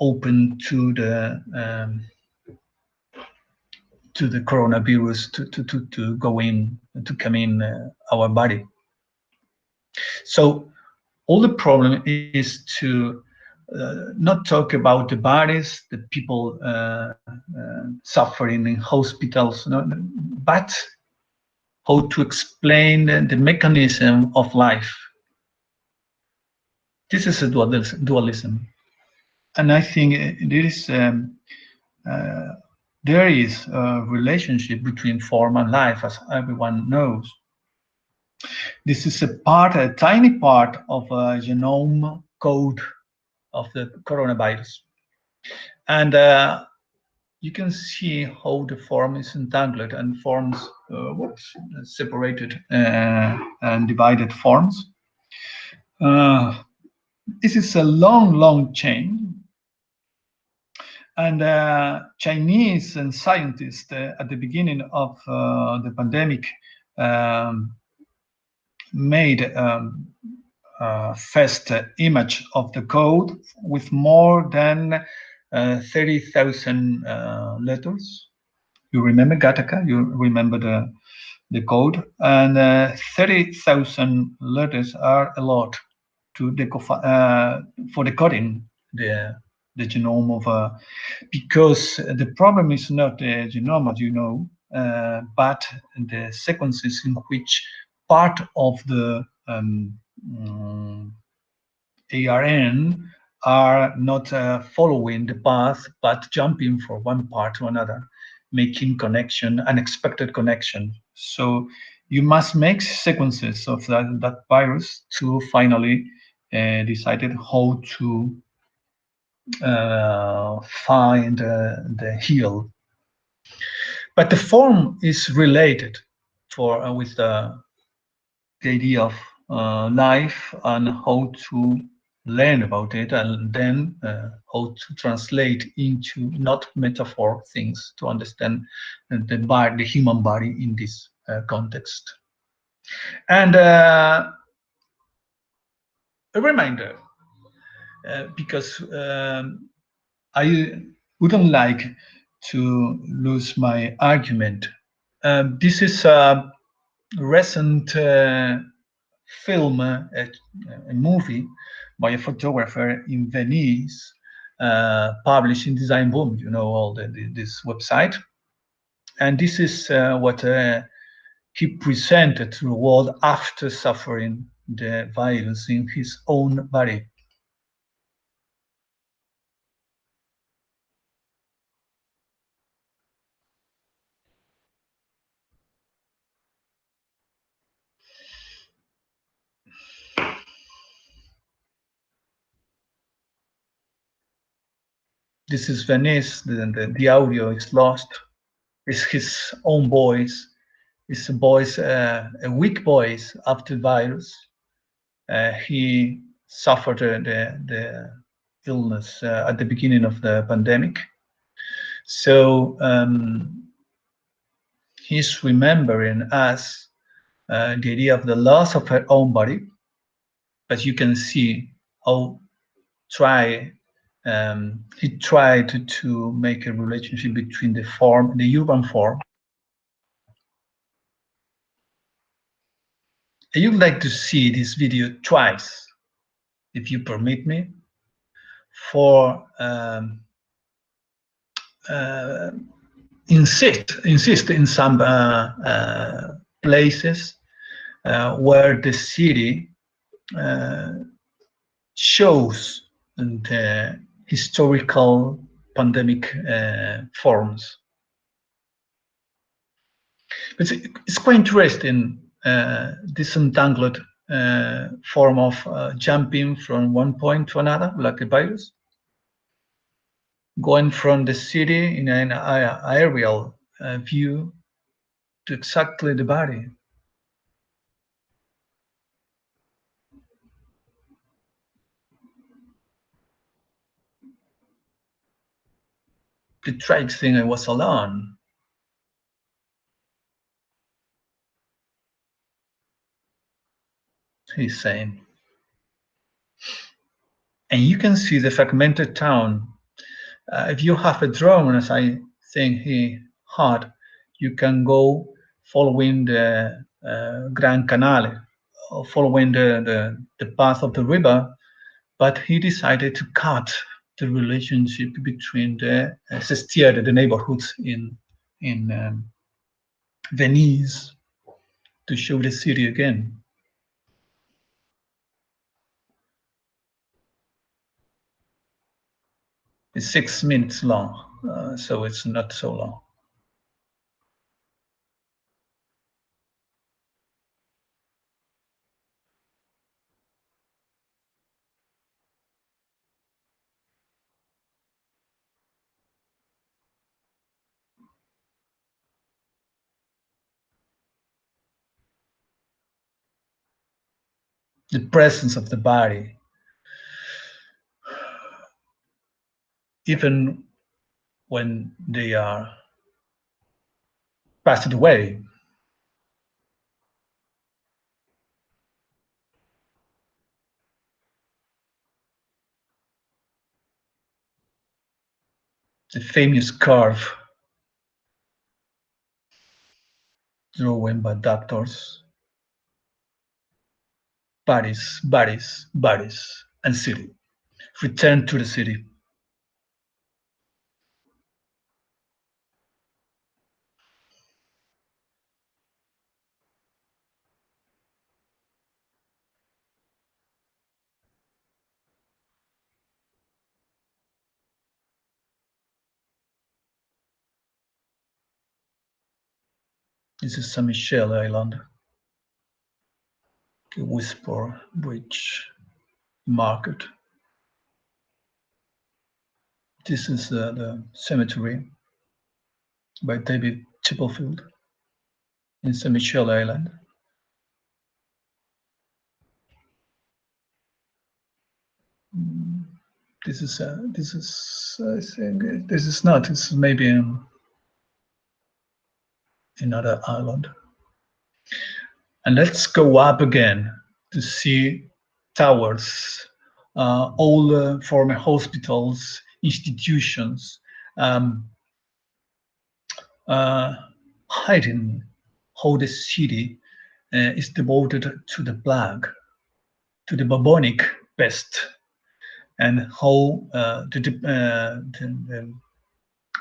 open to the coronavirus to go in, to come in our body. So all the problem is to not talk about the bodies, the people suffering in hospitals, but how to explain the mechanism of life. This is a dualism. And I think there is a relationship between form and life, as everyone knows. This is a tiny part of a genome code of the coronavirus. And you can see how the form is entangled and forms separated and divided forms. This is a long chain. And Chinese and scientists at the beginning of the pandemic made first image of the code with more than 30,000 letters. You remember Gattaca? You remember the code? And 30,000 letters are a lot to for decoding the genome of because the problem is not the genome, as you know, but the sequences in which part of the ARN are not following the path, but jumping from one part to another, making connection, unexpected connection. So you must make sequences of that virus to finally decide how to find the heal. But the form is related with the idea of life and how to learn about it, and then how to translate into not metaphor things to understand the human body in this context. And a reminder, because I wouldn't like to lose my argument. This is a recent film, a movie by a photographer in Venice, published in Design Boom, all this website. And this is what he presented to the world after suffering the virus in his own body. This is Venice, the audio is lost. It's his own voice. It's a weak voice after the virus. He suffered the illness at the beginning of the pandemic. So he's remembering us the idea of the loss of her own body. But you can see how he tried to make a relationship between the urban form. I would like to see this video twice, if you permit me, for insist in some places where the city shows the historical pandemic forms. It's quite interesting, this entangled form of jumping from one point to another, like a virus, going from the city in an aerial view to exactly the body. the tragic thing, I was alone. He's saying. And you can see the fragmented town. If you have a drone, as I think he had, you can go following the Grand Canal, or following the path of the river, but he decided to cut the relationship between the sestiere, the neighborhoods in Venice, to show the city again. It's 6 minutes long, so it's not so long. The presence of the body, even when they are passed away. The famous curve drawn by doctors, bodies, bodies, bodies, and city. Return to the city. This is San Michele Island, the Whisper Bridge Market. This is the cemetery by David Chipperfield in San Michele Island. This is I think this is not. This is maybe another island. And let's go up again to see towers, all the former hospitals, institutions, hiding how the city is devoted to the plague, to the bubonic pest, and how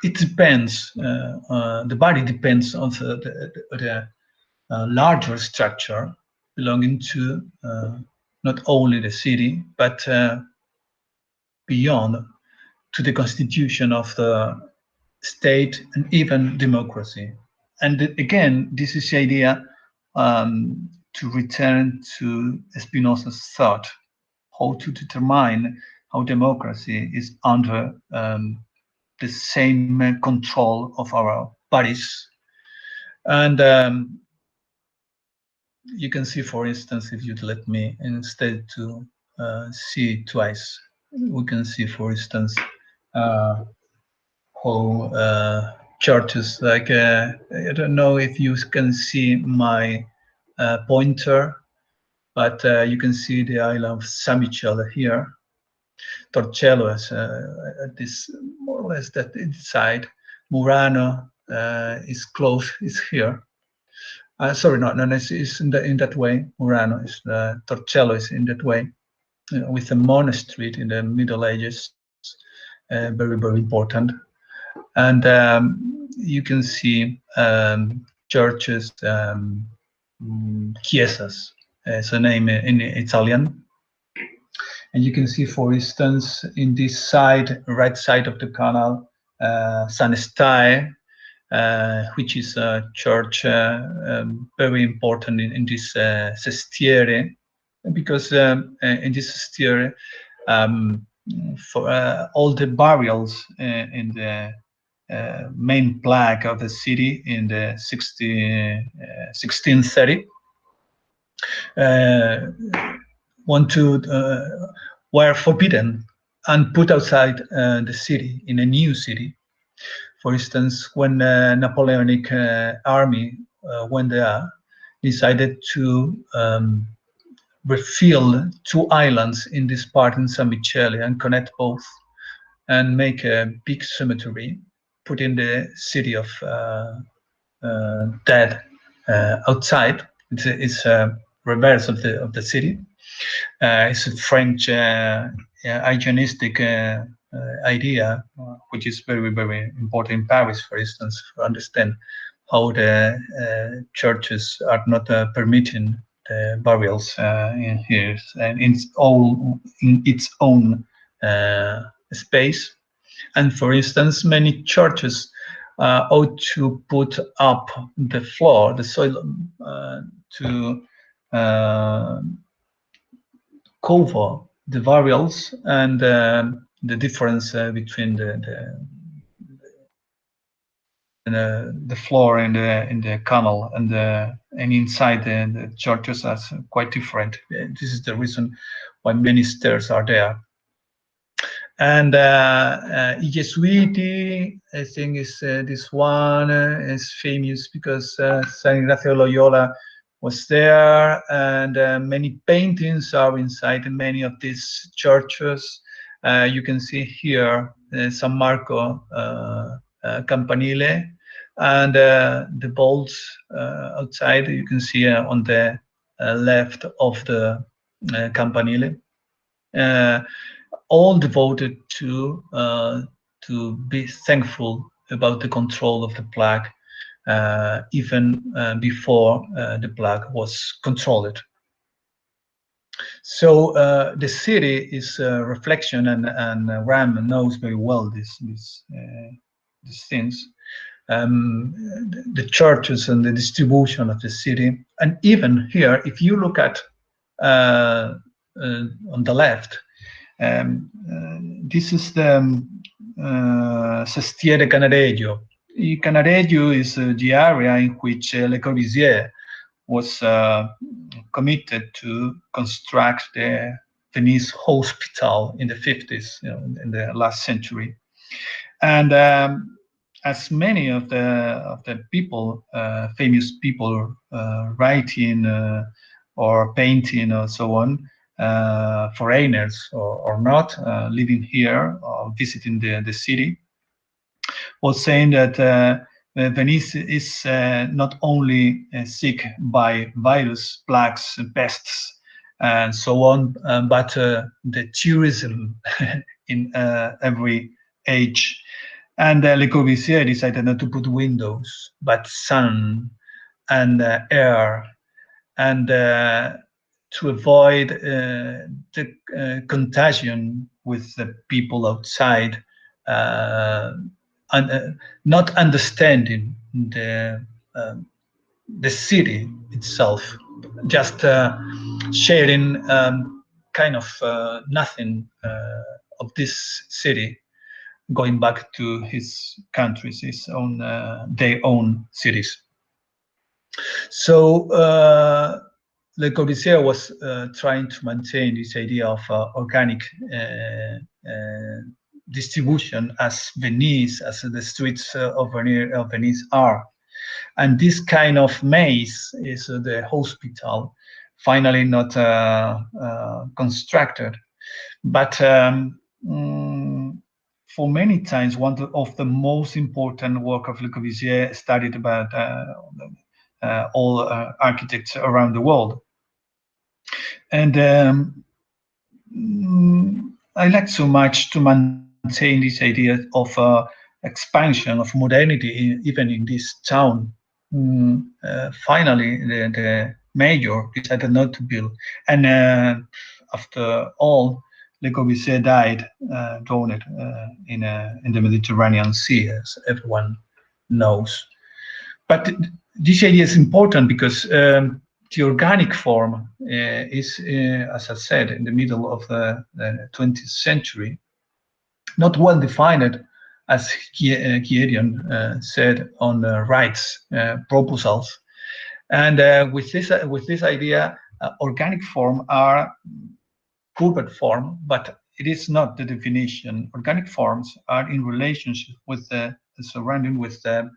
it depends. The body depends on the larger structure belonging to not only the city, but beyond, to the constitution of the state and even democracy. And again, this is the idea to return to Spinoza's thought, how to determine how democracy is under the same control of our bodies. And you can see, for instance, if you'd let me instead to see twice, we can see, for instance, how churches, like, I don't know if you can see my pointer, but you can see the island of San Michele here. Torcello is this more or less that inside. Murano is close, is here. Sorry, no, it's in that way. Murano is Torcello is in that way, with a monastery in the Middle Ages, very, very important. And you can see churches, chiesas, it's a name in Italian. And you can see, for instance, in this side, right side of the canal, San Estae, which is a church very important in this sestiere, because in this sestiere, for all the burials in the main plague of the city in the 1630 were forbidden and put outside the city, in a new city. For instance, when the Napoleonic army went there, decided to refill 2 islands in this part in San Michele and connect both, and make a big cemetery, put in the city of dead outside. It's a reverse of the city. It's a French hygienistic idea, which is very, very important in Paris, for instance, to understand how the churches are not permitting the burials in here and in its own space. And for instance, many churches ought to put up the floor, the soil, to cover the burials and the difference between the floor in the canal and inside the churches are quite different. This is the reason why many stairs are there. And Jesuiti, I think, is this one is famous because San Ignacio Loyola was there, and many paintings are inside many of these churches. You can see here San Marco Campanile, and the bolts outside you can see on the left of the Campanile. All devoted to be thankful about the control of the plague, even before the plague was controlled. So the city is a reflection, and Ram knows very well these things. The churches and the distribution of the city, and even here, if you look at on the left. This is the Sestiere Canareggio. Canareggio is the area in which Le Corbusier was committed to construct the Venice hospital in the 50s, in the last century. And as many of the people, famous people writing or painting or so on, foreigners or not, living here or visiting the city, was saying that Venice is not only sick by virus, plagues, pests, and so on, but the tourism in every age. And Le Corbusier decided not to put windows, but sun and air, and to avoid the contagion with the people outside, and not understanding the city itself, just sharing kind of nothing of this city, going back to his countries, his own, their own cities. So Le Corbusier was trying to maintain this idea of organic distribution as Venice, as the streets of Venice are. And this kind of maze is the hospital, finally not constructed. But for many times, one of the most important work of Le Corbusier studied about all architects around the world. And I like so much to maintain this idea of expansion of modernity, even in this town. Finally, the mayor decided not to build. And after all, Le Corbusier died drowned in the Mediterranean Sea, as everyone knows. But this idea is important because the organic form is, as I said, in the middle of the 20th century, not well defined, as Giedion said on the rights proposals. And with this idea, organic form are curved form, but it is not the definition. Organic forms are in relationship with the surrounding with the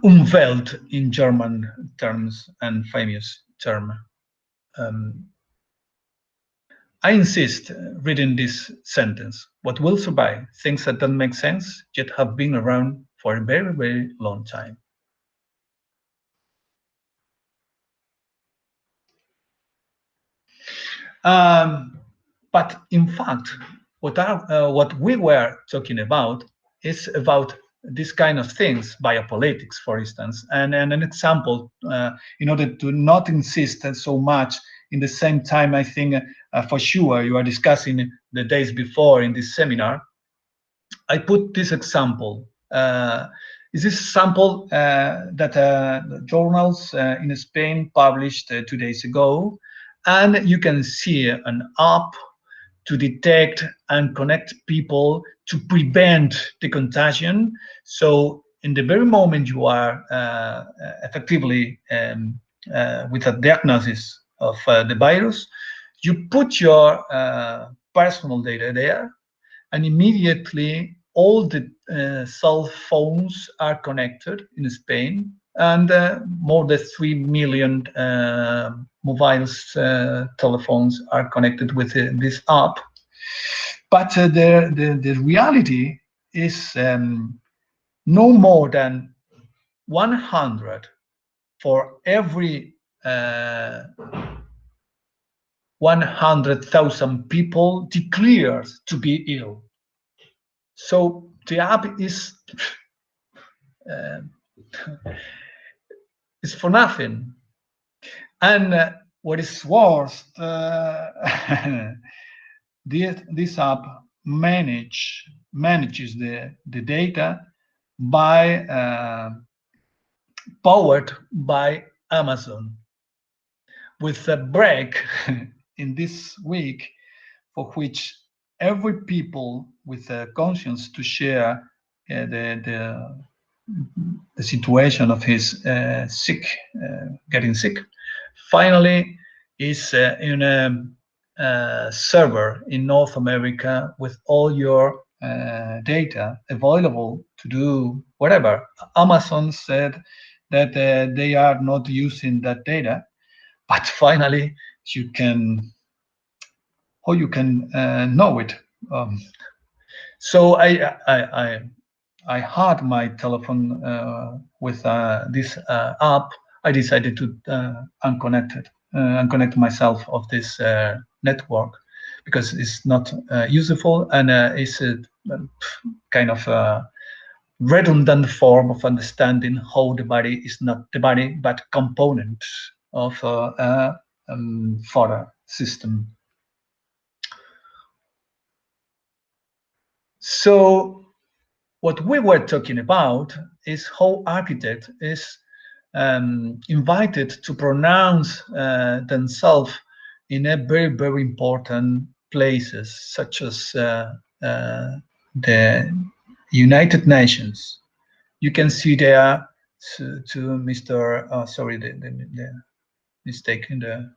Umwelt in German terms and famous term. I insist reading this sentence. What will survive? Things that don't make sense, yet have been around for a very, very long time. But in fact, what we were talking about is about this kind of things, biopolitics, for instance, and an example, in order to not insist so much. In the same time, I think for sure you are discussing the days before in this seminar. I put this example. Is this sample that the journals in Spain published 2 days ago, and you can see an app to detect and connect people to prevent the contagion. So in the very moment you are effectively with a diagnosis of the virus, you put your personal data there, and immediately all the cell phones are connected in Spain, and more than 3 million mobile telephones are connected with this app. But the reality is no more than 100 for every 100,000 people declared to be ill. So the app is for nothing. And what is worse, this app manages the data by powered by Amazon, with a break in this week for which every people with a conscience to share the situation of his getting sick, finally is in a server in North America with all your data available to do whatever. Amazon said that they are not using that data, but finally you can know it. So I had my telephone with this app. I decided to unconnect myself of this network because it's not useful, and it's a kind of redundant form of understanding how the body is not the body but component of a further system. So what we were talking about is how architect is invited to pronounce themselves in a very, very important places, such as the United Nations. You can see there to Mr. Sorry, the mistake in the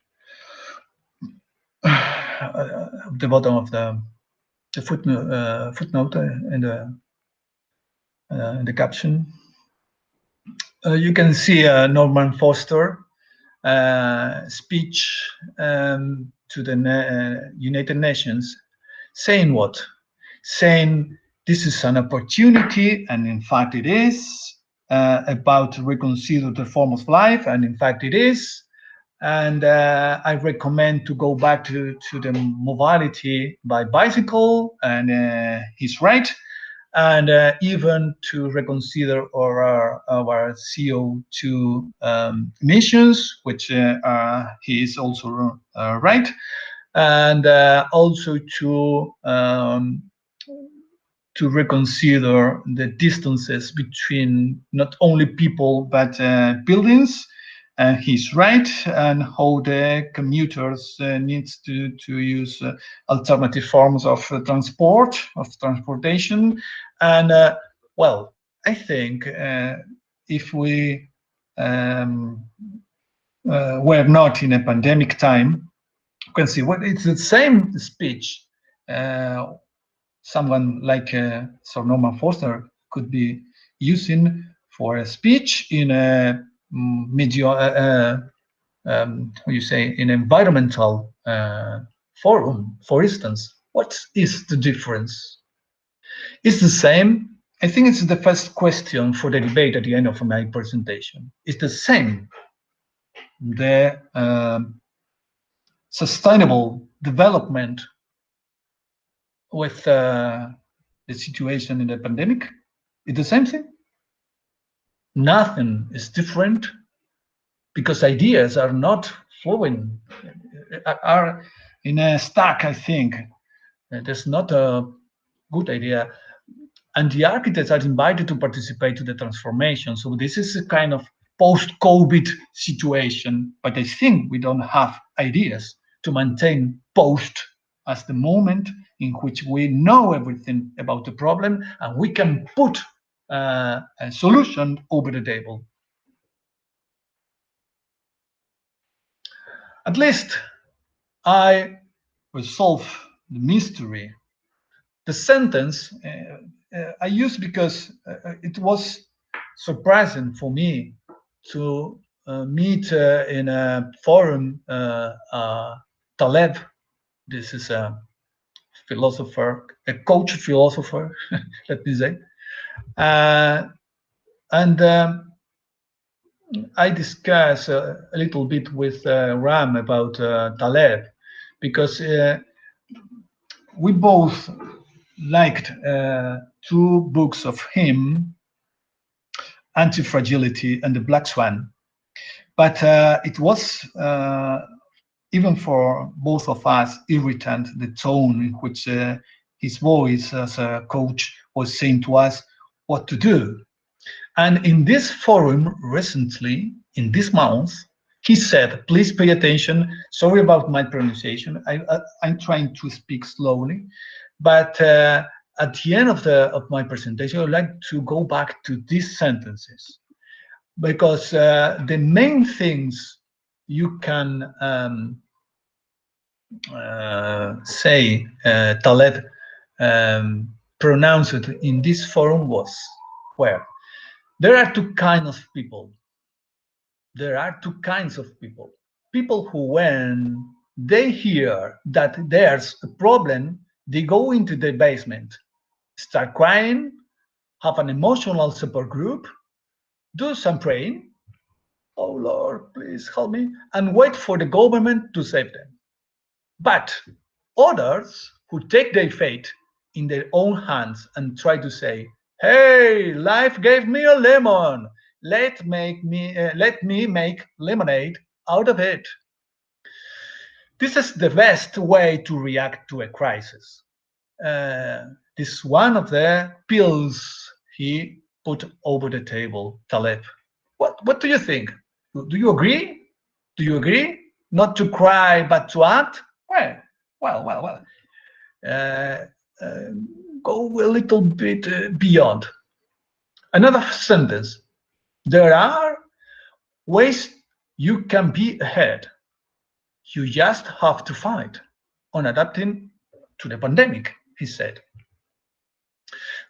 bottom of the footnote in the caption. You can see Norman Foster speech to the United Nations, saying what? Saying this is an opportunity, and in fact it is, about to reconsider the form of life, and in fact it is. And I recommend to go back to the mobility by bicycle, and he's right. And even to reconsider our CO2 emissions, which he is also right, and also to reconsider the distances between not only people but buildings. And he's right, and how the commuters needs to use alternative forms of transportation. And well, I think if we were not in a pandemic time, you can see what it's the same speech someone like Sir Norman Foster could be using for a speech in a how you say, in environmental forum, for instance. What is the difference? It's the same. I think it's the first question for the debate at the end of my presentation. It's the same. The sustainable development with the situation in the pandemic, it's the same thing. Nothing is different because ideas are not flowing, are in a stack, I think. There's not a good idea. And the architects are invited to participate to the transformation. So this is a kind of post-COVID situation, but I think we don't have ideas to maintain post as the moment in which we know everything about the problem and we can put a solution over the table. At least I resolve the mystery. The sentence I used because it was surprising for me to meet in a forum Taleb. This is a philosopher, a coach philosopher, let me say. And I discuss a little bit with Ram about Taleb, because we both liked two books of him, Anti-Fragility and The Black Swan. But it was, even for both of us, irritant, the tone in which his voice as a coach was saying to us what to do. And in this forum recently, in this month, he said, please pay attention. Sorry about my pronunciation. I'm trying to speak slowly. But at the end of my presentation, I would like to go back to these sentences, because the main things you can say Taleb pronounced in this forum was, where there are two kinds of people. There are two kinds of people. People who, when they hear that there's a problem, they go into the basement, start crying, have an emotional support group, do some praying, oh Lord, please help me, and wait for the government to save them. But others who take their fate in their own hands and try to say, hey, life gave me a lemon, let me make lemonade out of it. This is the best way to react to a crisis. This is one of the pills he put over the table, Taleb. What do you think? Do you agree? Do you agree? Not to cry, but to act? Well. Go a little bit beyond. Another sentence. There are ways you can be ahead. You just have to fight on adapting to the pandemic, he said.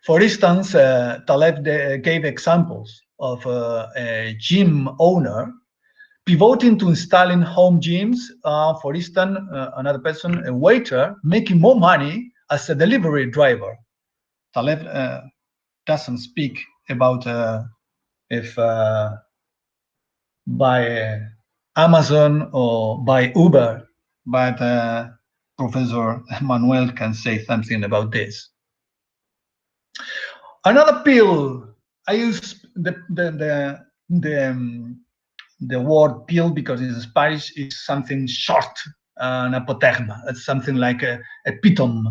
For instance, Taleb gave examples of a gym owner pivoting to installing home gyms. For instance, another person, a waiter, making more money as a delivery driver. Taleb doesn't speak about if by Amazon or by Uber, but Professor Manuel can say something about this. Another pill, I use the word pill because in Spanish it's something short, an apotegma. It's something like a piton,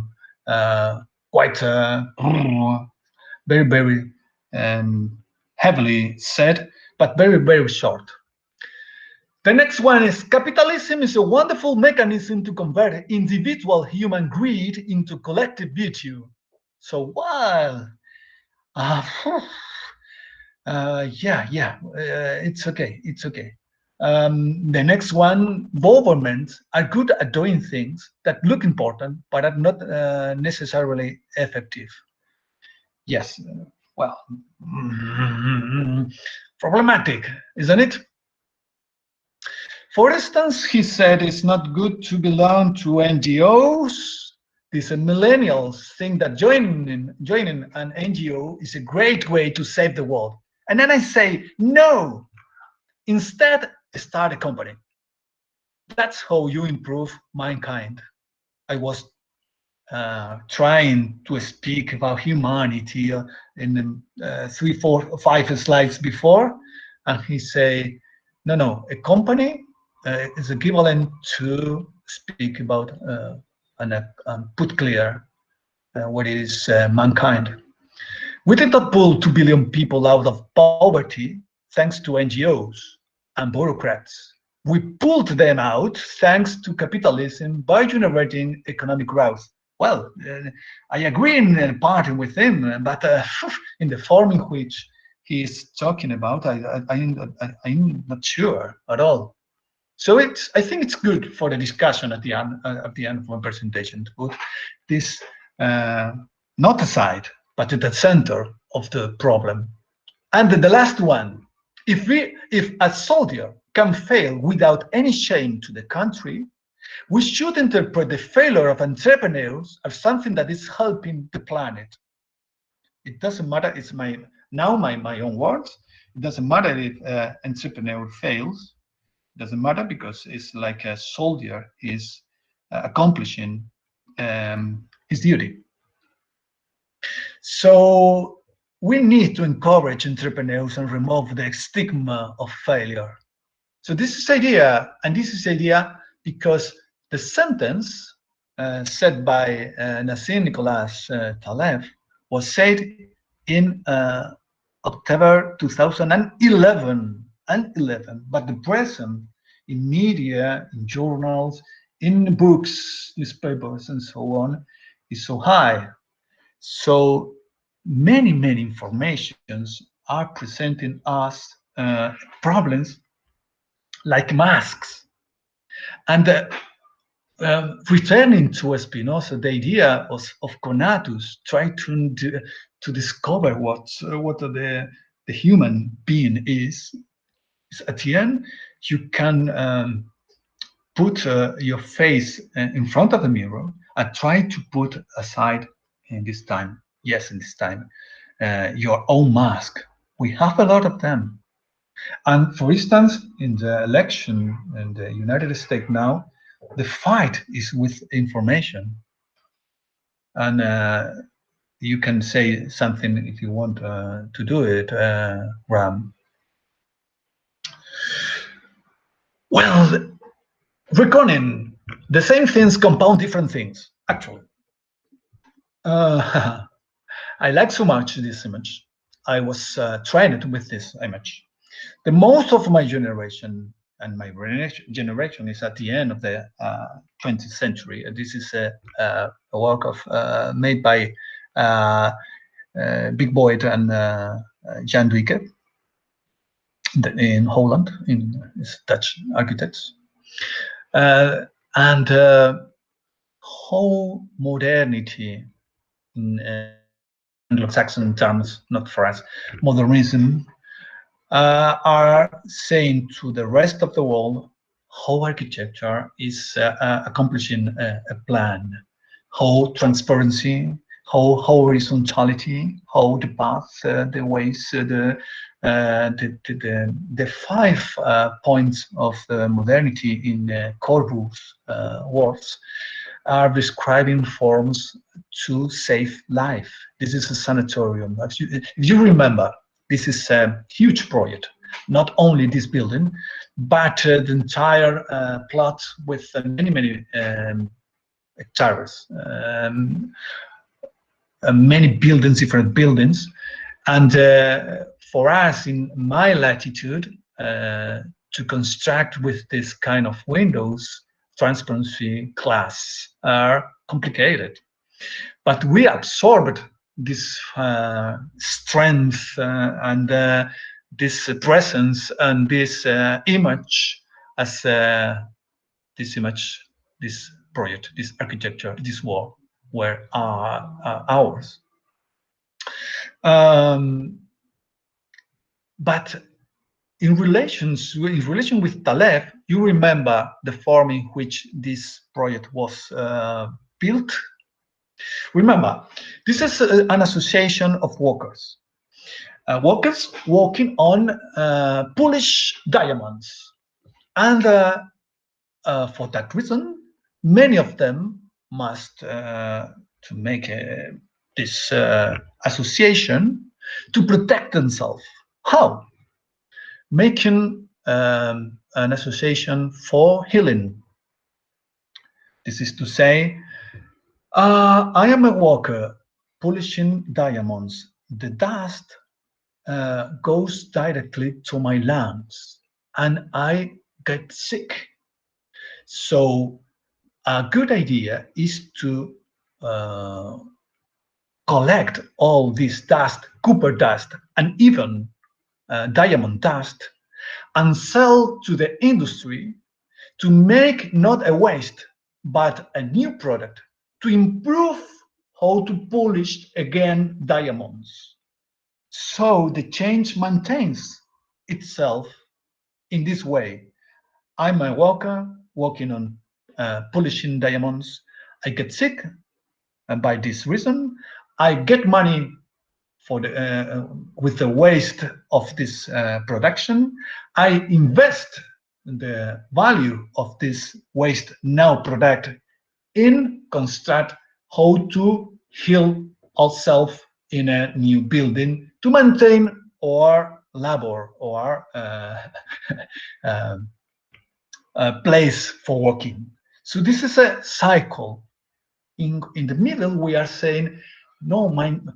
quite very, very heavily said, but very, very short. The next one is capitalism is a wonderful mechanism to convert individual human greed into collective virtue. So while it's okay. The next one, governments are good at doing things that look important, but are not necessarily effective. Yes, well, problematic, isn't it? For instance, he said it's not good to belong to NGOs. These millennials think that joining an NGO is a great way to save the world. And then I say, no, instead, start a company. That's how you improve mankind. I was trying to speak about humanity in 3, 4, 5 slides before, and he say, no, a company is equivalent to speak about and put clear what is mankind. We did not pull 2 billion people out of poverty thanks to NGOs and bureaucrats. We pulled them out thanks to capitalism by generating economic growth. Well, I agree in part with him, but in the form in which he is talking about, I'm not sure at all. So I think it's good for the discussion at the end of my presentation to put this not aside, but at the center of the problem. And the last one, if a soldier can fail without any shame to the country, we should interpret the failure of entrepreneurs as something that is helping the planet. It doesn't matter, it's my own words. It doesn't matter if an entrepreneur fails. It doesn't matter because it's like a soldier is accomplishing his duty. So we need to encourage entrepreneurs and remove the stigma of failure. So this is idea, and this is idea because the sentence said by Nassim Nicholas Taleb was said in October 2011, but the present in media, in journals, in books, newspapers, and so on is so high. So many informations are presenting us problems like masks. And returning to Spinoza, the idea of conatus, trying to discover what the human being is at the end, you can put your face in front of the mirror and try to put aside in this time, your own mask. We have a lot of them. And for instance, in the election in the United States now, the fight is with information. And you can say something if you want to do it, Ram. Well, reckoning, the same things compound different things, actually. I like so much this image. I was trained with this image. The most of my generation, and my generation is at the end of the 20th century. This is a work of made by Big Boyd and Jan Duike in Holland, in Dutch architects. And how modernity, in Anglo-Saxon terms, not for us, modernism, are saying to the rest of the world how architecture is accomplishing a plan, how transparency, how horizontality, how the path, the ways, the 5 points of the modernity in Corbu's works are describing forms to save life. This is a sanatorium. If you remember, this is a huge project, not only this building, but the entire plot with many hectares, many buildings, different buildings. And for us in my latitude, to construct with this kind of windows, transparency, glass are complicated. But we absorbed this strength and this presence and this image as this image, this project, this architecture, this work were ours. But in relation with Taleb, you remember the form in which this project was built. Remember, this is an association of workers. Workers working on polished diamonds. And for that reason, many of them must to make this association to protect themselves. How? Making an association for healing. This is to say, I am a worker polishing diamonds. The dust goes directly to my lungs and I get sick. So a good idea is to collect all this dust, copper dust, and even diamond dust, and sell to the industry to make not a waste, but a new product to improve how to polish again diamonds. So the change maintains itself in this way. I'm a worker working on polishing diamonds. I get sick, and by this reason, I get money for the with the waste of this production. I invest the value of this waste now product in construct how to heal ourselves in a new building to maintain our labor or place for working. So this is a cycle. In the middle, we are saying, no,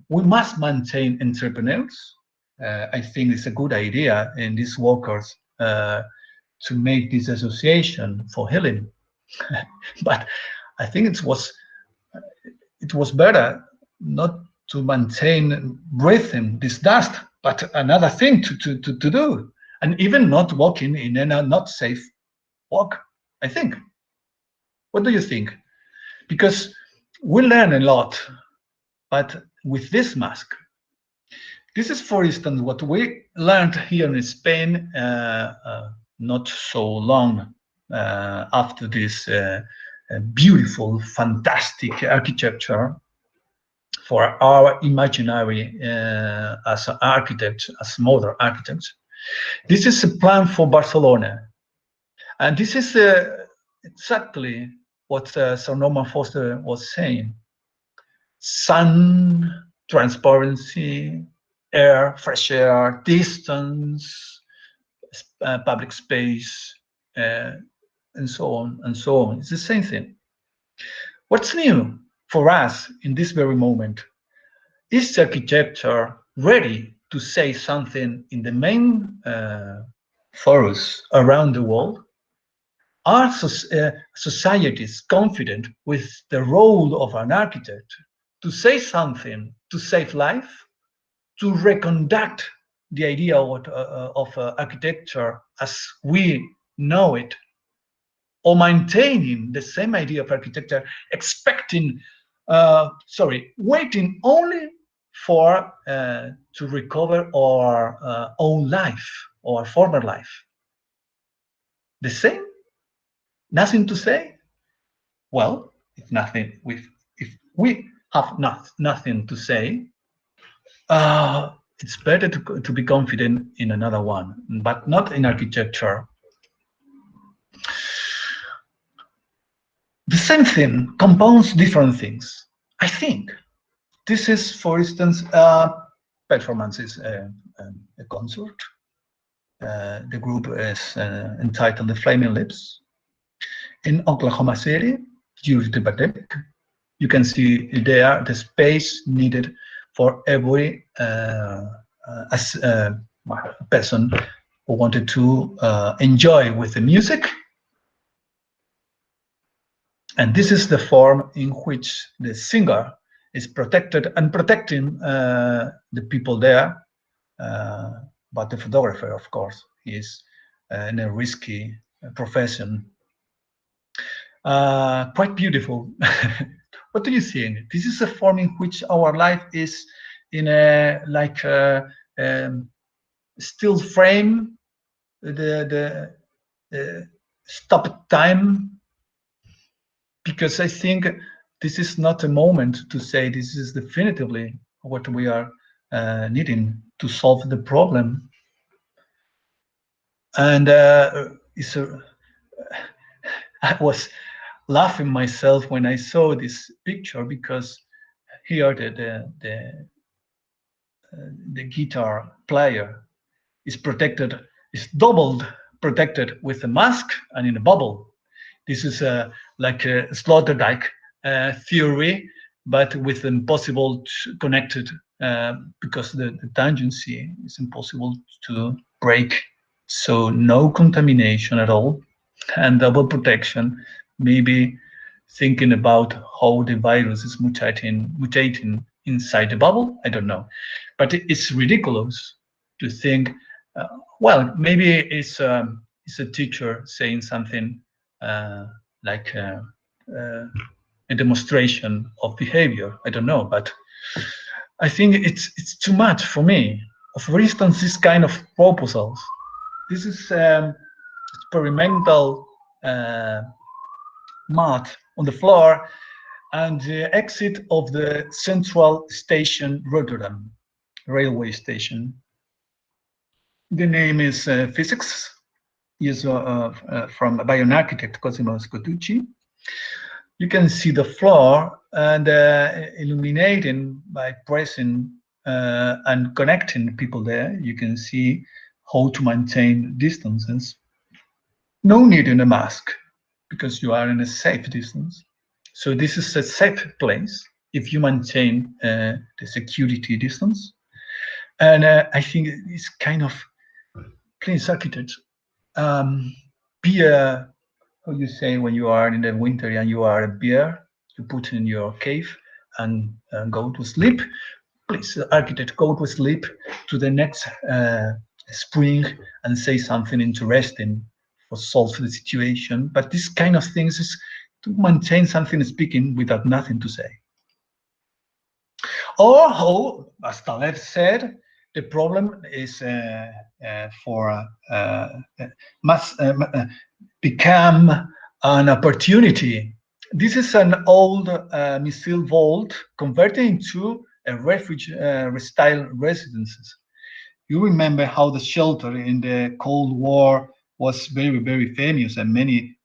we must maintain entrepreneurs. I think it's a good idea in these workers to make this association for healing. But I think it was better not to maintain breathing this dust, but another thing to do, and even not walking in a not safe walk, I think. What do you think? Because we learn a lot, but with this mask. This is, for instance, what we learned here in Spain not so long after this beautiful, fantastic architecture for our imaginary as architects, as modern architects. This is a plan for Barcelona. And this is exactly what Sir Norman Foster was saying. Sun, transparency, air, fresh air, distance, public space, and so on and so on. It's the same thing. What's new for us in this very moment? Is architecture ready to say something in the main forums around the world? Are societies confident with the role of an architect to say something, to save life, to reconduct the idea of architecture as we know it, or maintaining the same idea of architecture, waiting only for to recover our own life, or former life? The same? Nothing to say? Well, if we have nothing to say, it's better to be confident in another one, but not in architecture. The same thing compounds different things. I think this is, for instance, performances, a concert. The group is entitled The Flaming Lips. In Oklahoma City, due to the pandemic, you can see there the space needed for every person who wanted to enjoy with the music. And this is the form in which the singer is protected and protecting the people there, but the photographer, of course, is in a risky profession. Quite beautiful. What do you think? This is a form in which our life is in a like still frame, the stop time, because I think this is not a moment to say this is definitively what we are needing to solve the problem. And I was laughing myself when I saw this picture, because here the guitar player is protected, is doubled protected with a mask and in a bubble. This is like a Sloterdijk theory, but with impossible connected, because the tangency is impossible to break. So no contamination at all, and double protection. Maybe thinking about how the virus is mutating inside the bubble. I don't know, but it's ridiculous to think. Well, maybe it's a teacher saying something like a demonstration of behavior. I don't know, but I think it's too much for me. For instance, this kind of proposals. This is experimental mat on the floor and the exit of the Central Station Rotterdam railway station. The name is Physics, is from by an architect, Cosimo Scotucci. You can see the floor and illuminating by pressing and connecting people there. You can see how to maintain distances. No need in a mask, because you are in a safe distance. So this is a safe place if you maintain the security distance. And I think it's kind of, please, architect, be a, how you say when you are in the winter and you are a bear, you put in your cave and go to sleep. Please, architect, go to sleep to the next spring and say something interesting for solve the situation. But this kind of things is to maintain something speaking without nothing to say. Or how, as Taleb said, the problem is must become an opportunity. This is an old missile vault converted into a refuge-style residences. You remember how the shelter in the Cold War was very, very famous, and many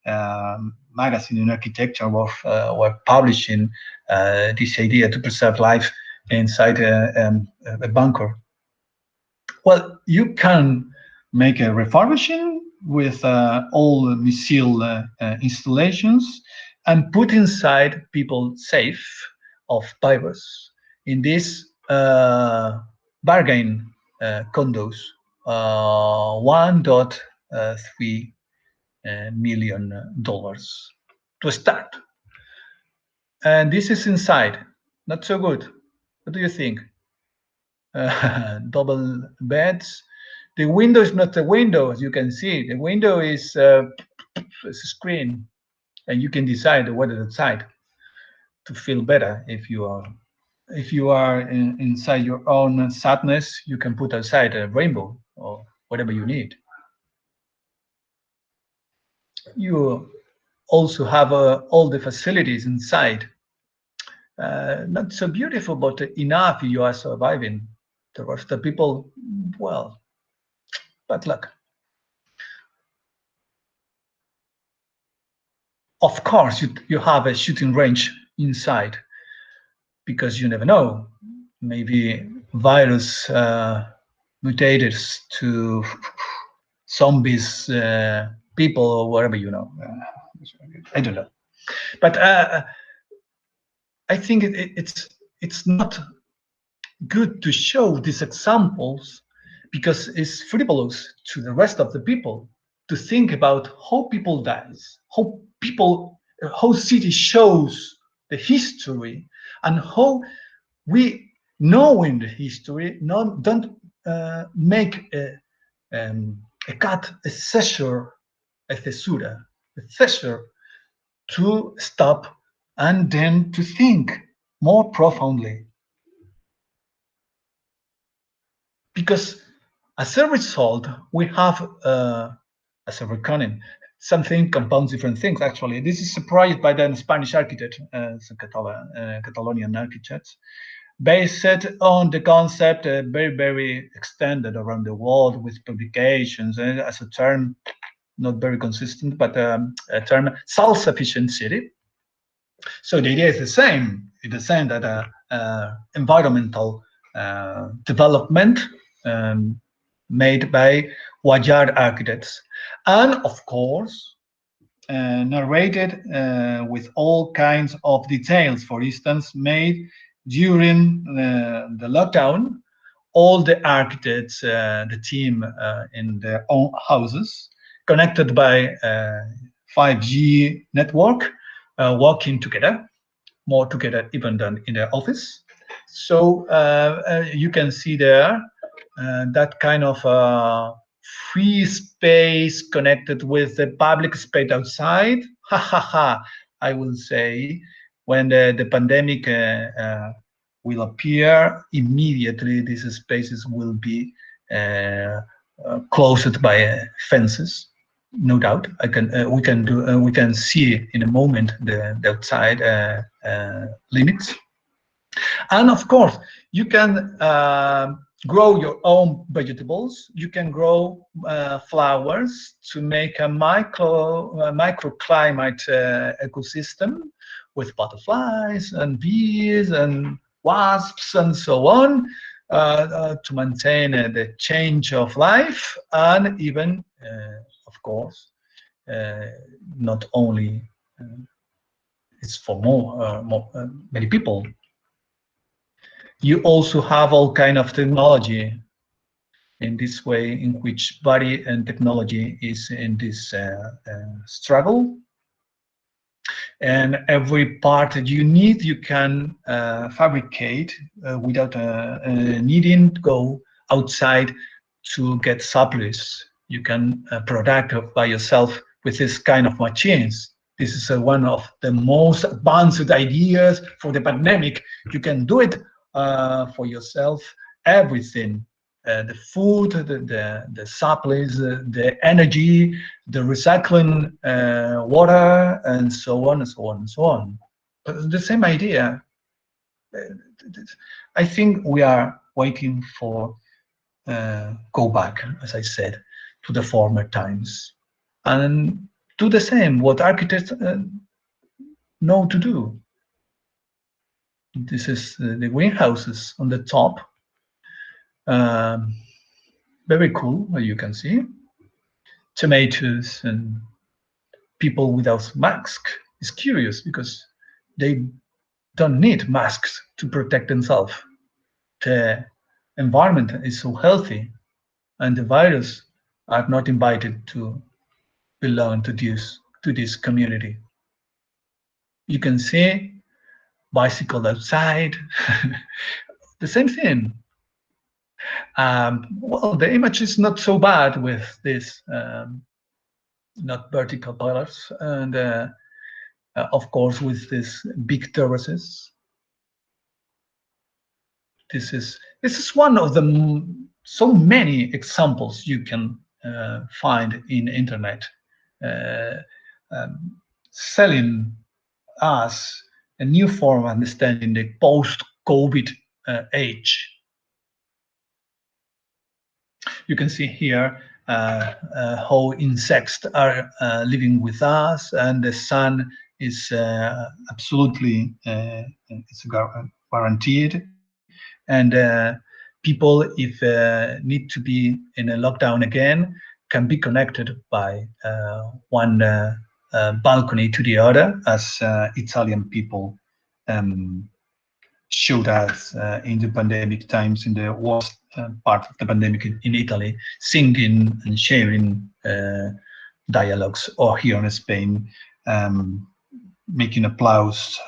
magazines in architecture were publishing this idea to preserve life inside a bunker. Well, you can make a refurbishing with all missile installations and put inside people safe of virus in these bargain condos, $1.3 million to start. And this is inside, not so good. What do you think? Double beds. The window is not a window, as you can see. The window is a screen, and you can decide whether to side to feel better. If you are inside your own sadness, you can put aside a rainbow or whatever you need. You also have all the facilities inside. Not so beautiful, but enough you are surviving. The rest of the people, well, bad luck. Of course, you have a shooting range inside, because you never know. Maybe virus mutated to zombies, people, or whatever, you know. I don't know. But I think it's not good to show these examples, because it's frivolous to the rest of the people to think about how people dies, how city shows the history, and how we know in the history don't make a cut, a cesura, to stop and then to think more profoundly. Because as a result, we have, as a reckoning, something compounds different things, actually. This is surprised by the Spanish architect, Catalonian architect, based on the concept very, very extended around the world with publications as a term, not very consistent, but a term, self-sufficient city. So the idea is the same. It's the same that environmental development made by Wajar architects, and of course narrated with all kinds of details. For instance, made during the lockdown, all the architects, the team in their own houses, connected by 5G network, working together, more together even than in their office. So you can see there that kind of free space connected with the public space outside. Ha ha ha! I will say, when the pandemic will appear, immediately these spaces will be closed by fences. No doubt, we can see in a moment the outside limits, and of course you can grow your own vegetables. You can grow flowers to make a microclimate ecosystem with butterflies and bees and wasps and so on, to maintain the change of life, and even of course, not only it's for many people. You also have all kind of technology in this way, in which body and technology is in this struggle. And every part that you need, you can fabricate without needing to go outside to get supplies. You can product by yourself with this kind of machines. This is one of the most advanced ideas for the pandemic. You can do it for yourself, everything. The food, the supplies, the energy, the recycling water, and so on and so on and so on. But the same idea. I think we are waiting for go back, as I said, to the former times, and do the same what architects know to do. This is the greenhouses on the top. Very cool, as you can see. Tomatoes and people without masks. It's curious because they don't need masks to protect themselves. The environment is so healthy, and the virus are not invited to belong to this community. You can see bicycle outside, the same thing. Well, the image is not so bad with this not vertical pillars, and of course with these big terraces. This is one of the so many examples you can find in internet, selling us a new form of understanding the post-COVID age. You can see here how insects are living with us, and the sun is absolutely it's guaranteed. And people, if need to be in a lockdown again, can be connected by one balcony to the other, as Italian people showed us in the pandemic times, in the worst part of the pandemic in Italy, singing and sharing dialogues, or here in Spain, making applause,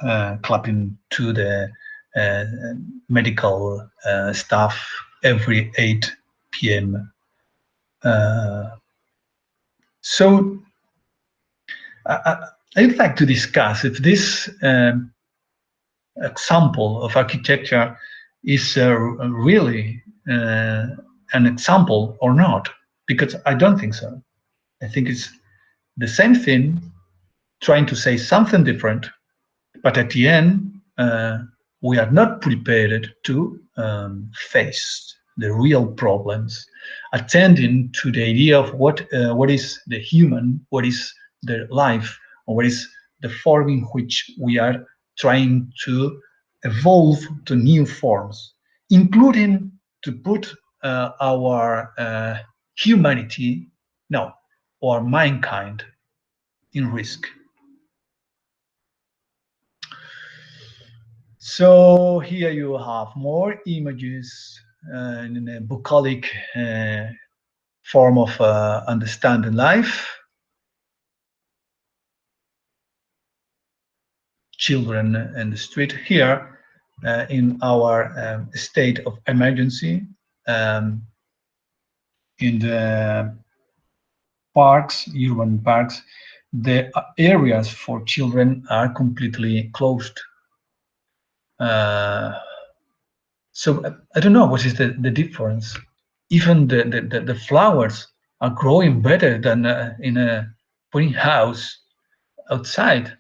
clapping to the medical staff every 8 p.m. So I'd like to discuss if this example of architecture is really an example or not, because I don't think so. I think it's the same thing, trying to say something different, but at the end, we are not prepared to face the real problems, attending to the idea of what is the human, what is the life, or what is the form in which we are trying to evolve to new forms, including to put our humanity, no, or mankind in risk. So here you have more images in a bucolic form of understanding life. Children in the street here in our state of emergency. In the parks, urban parks, the areas for children are completely closed. So I don't know what is the difference. Even the flowers are growing better than in a greenhouse outside.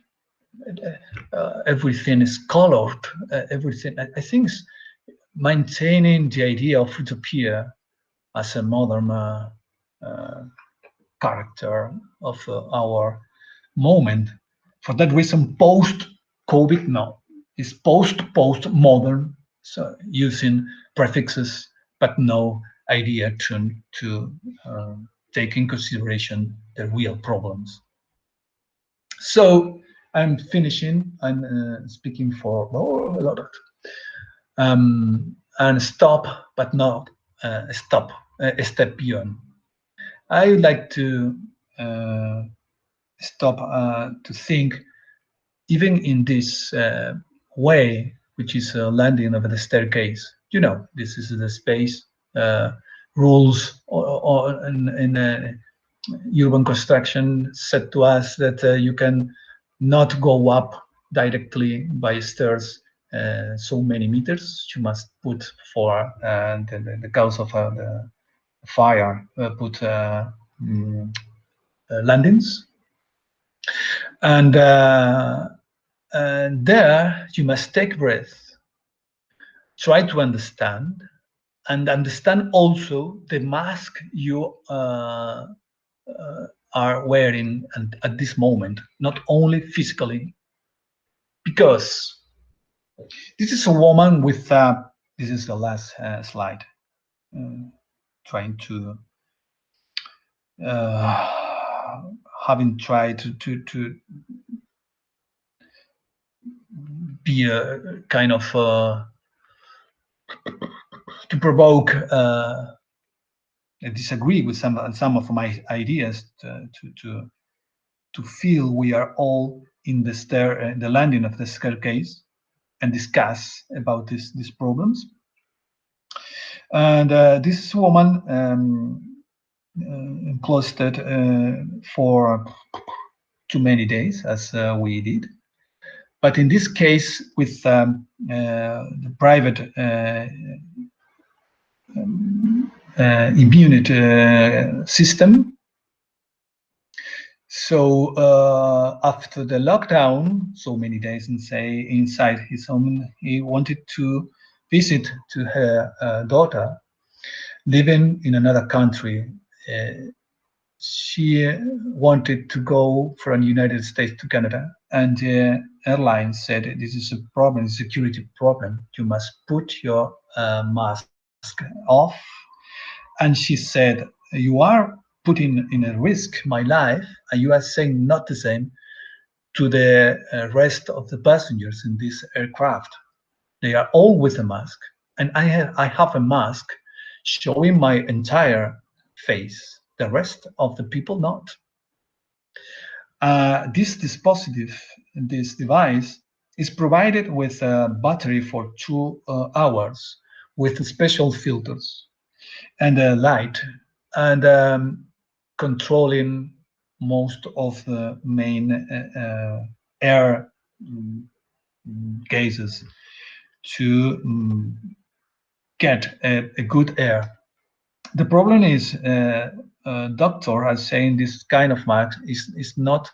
Everything is colored. Everything. I think maintaining the idea of utopia as a modern character of our moment. For that reason, post-COVID now is post-modern, so using prefixes, but no idea to take in consideration the real problems. So I'm finishing. I'm speaking for a lot of and stop, but not stop. A step beyond. I would like to stop to think, even in this way, which is a landing over the staircase. You know, this is the space rules in urban construction said to us that you can not go up directly by stairs so many meters. You must put for the cause of the fire, put landings, and there you must take breath, try to understand, and understand also the mask you are wearing at this moment, not only physically, because this is a woman with this is the last slide, trying to having tried to be a kind of to provoke disagree with some of my ideas to feel we are all in the landing of the staircase and discuss about these problems. And this woman closeted for too many days, as we did. But in this case, with the private immunity system. So after the lockdown, so many days inside his home, he wanted to visit to her daughter living in another country. She wanted to go from the United States to Canada, and the airline said, this is a problem, security problem. You must put your mask off. And she said, you are putting in a risk my life, and you are saying not the same to the rest of the passengers in this aircraft. They are all with a mask, and I have a mask showing my entire face. The rest of the people not. This dispositive, this device, is provided with a battery for 2 hours with special filters. and light, and controlling most of the main air gases to get a good air. The problem is, doctor are saying this kind of mask is not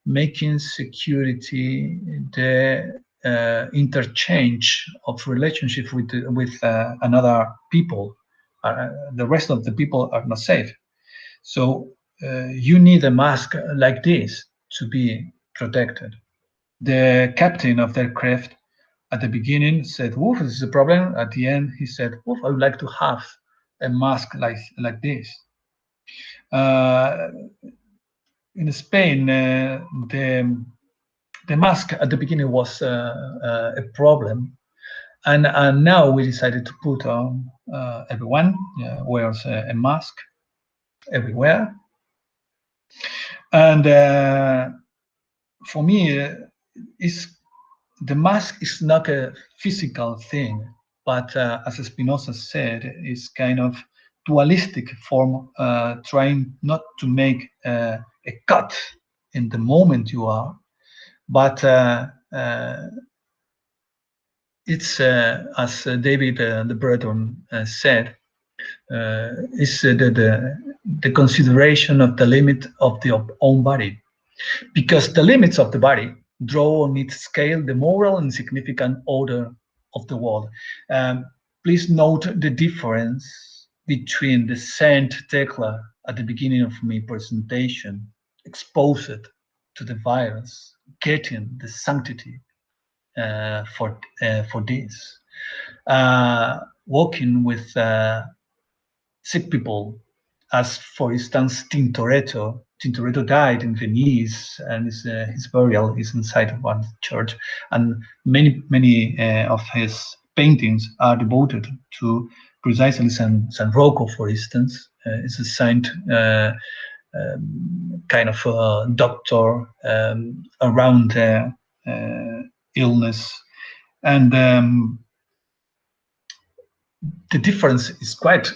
making security the interchange of relationship with another people. The rest of the people are not safe. So you need a mask like this to be protected. The captain of the aircraft at the beginning said, "Woof, this is a problem." At the end, he said, "Woof, I would like to have a mask like this." In Spain, the mask at the beginning was a problem, and now we decided to put on everyone wears a mask everywhere. And for me, the mask is not a physical thing, but as Spinoza said, it's kind of dualistic form, trying not to make a cut in the moment you are, but it's as David the Breton said, is the consideration of the limit of the own body, because the limits of the body draw on its scale the moral and significant order of the world. Please note the difference between the Saint Tecla at the beginning of my presentation, exposed to the virus, getting the sanctity for this, working with sick people, as for instance Tintoretto. Tintoretto died in Venice, and his burial is inside of one church, and many of his paintings are devoted to precisely San Rocco, for instance. Is a saint, kind of doctor around illness, and the difference is quite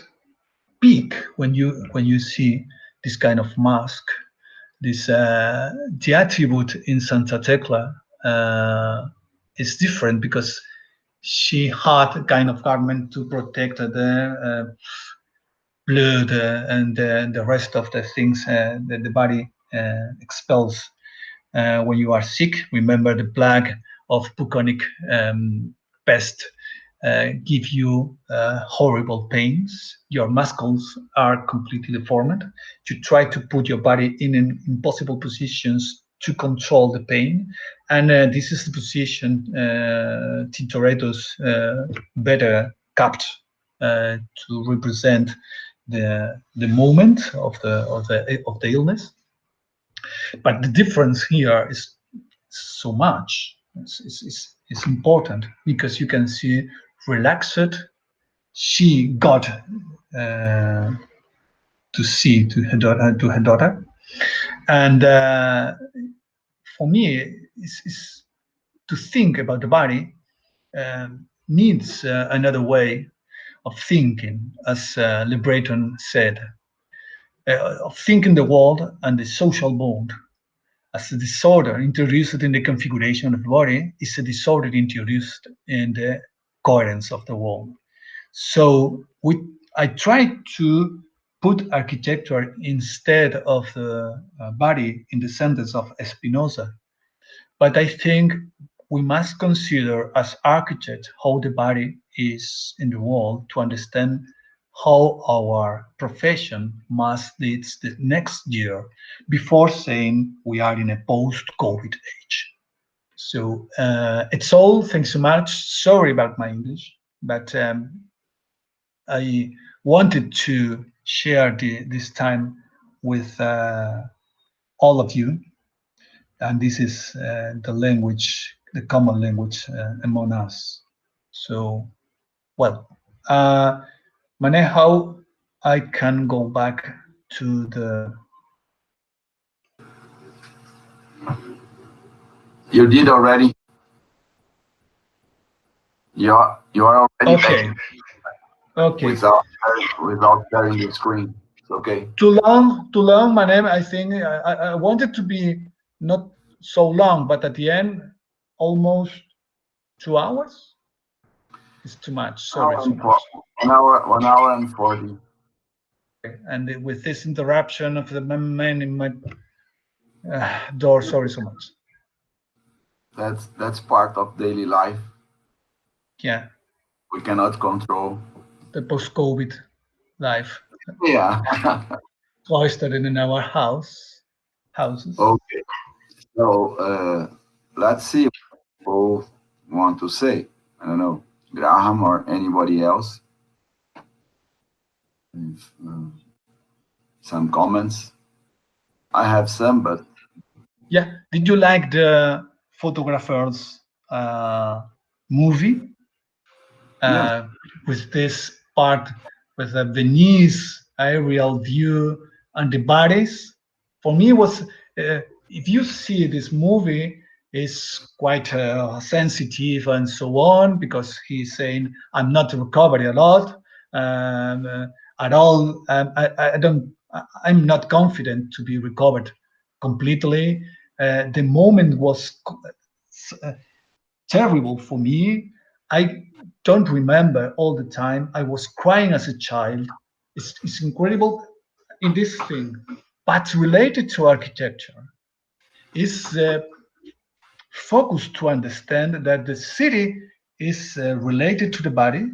big when you see this kind of mask. This the attribute in Santa Tecla is different, because she had a kind of garment to protect the blood and the rest of the things that the body expels when you are sick. Remember, the plague of bubonic pest give you horrible pains. Your muscles are completely deformed. You try to put your body in impossible positions to control the pain, and this is the position Tintoretto's better kept to represent the moment of the illness. But the difference here is so much. It's important, because you can see relaxed. She got to see to her daughter, and for me, it's to think about the body needs another way of thinking, as Le Breton said, of thinking the world and the social bond. As a disorder introduced in the configuration of the body is a disorder introduced in the coherence of the world. So I try to put architecture instead of the body in the sentence of Spinoza. But I think we must consider as architects how the body is in the world, to understand how our profession must lead the next year, before saying we are in a post-COVID age. So it's all. Thanks so much. Sorry about my English, but I wanted to share this time with all of you, and this is the language, the common language among us. So, well, Mane, how I can go back to the... You did already. You are already Okay. back. Okay. without sharing the screen. Okay. Too long, my name. I think I wanted to be not so long, but at the end, almost 2 hours. It's too much. Sorry, so much. 1 hour and 40. And with this interruption of the man in my door, sorry so much. That's part of daily life. Yeah, We cannot control. the post-COVID life. Yeah. Cloistered in our houses. Okay. So let's see what people want to say. I don't know, Graham or anybody else. If, some comments. I have some, but Yeah. Did you like the Photographers movie? yes. With this part with the Venice aerial view and the bodies. For me, was if you see this movie, is quite sensitive and so on, because he's saying I'm not recovering a lot at all. I don't. I'm not confident to be recovered completely. The moment was terrible for me. I don't remember all the time. I was crying as a child. It's incredible in this thing, but related to architecture is focused to understand that the city is related to the body,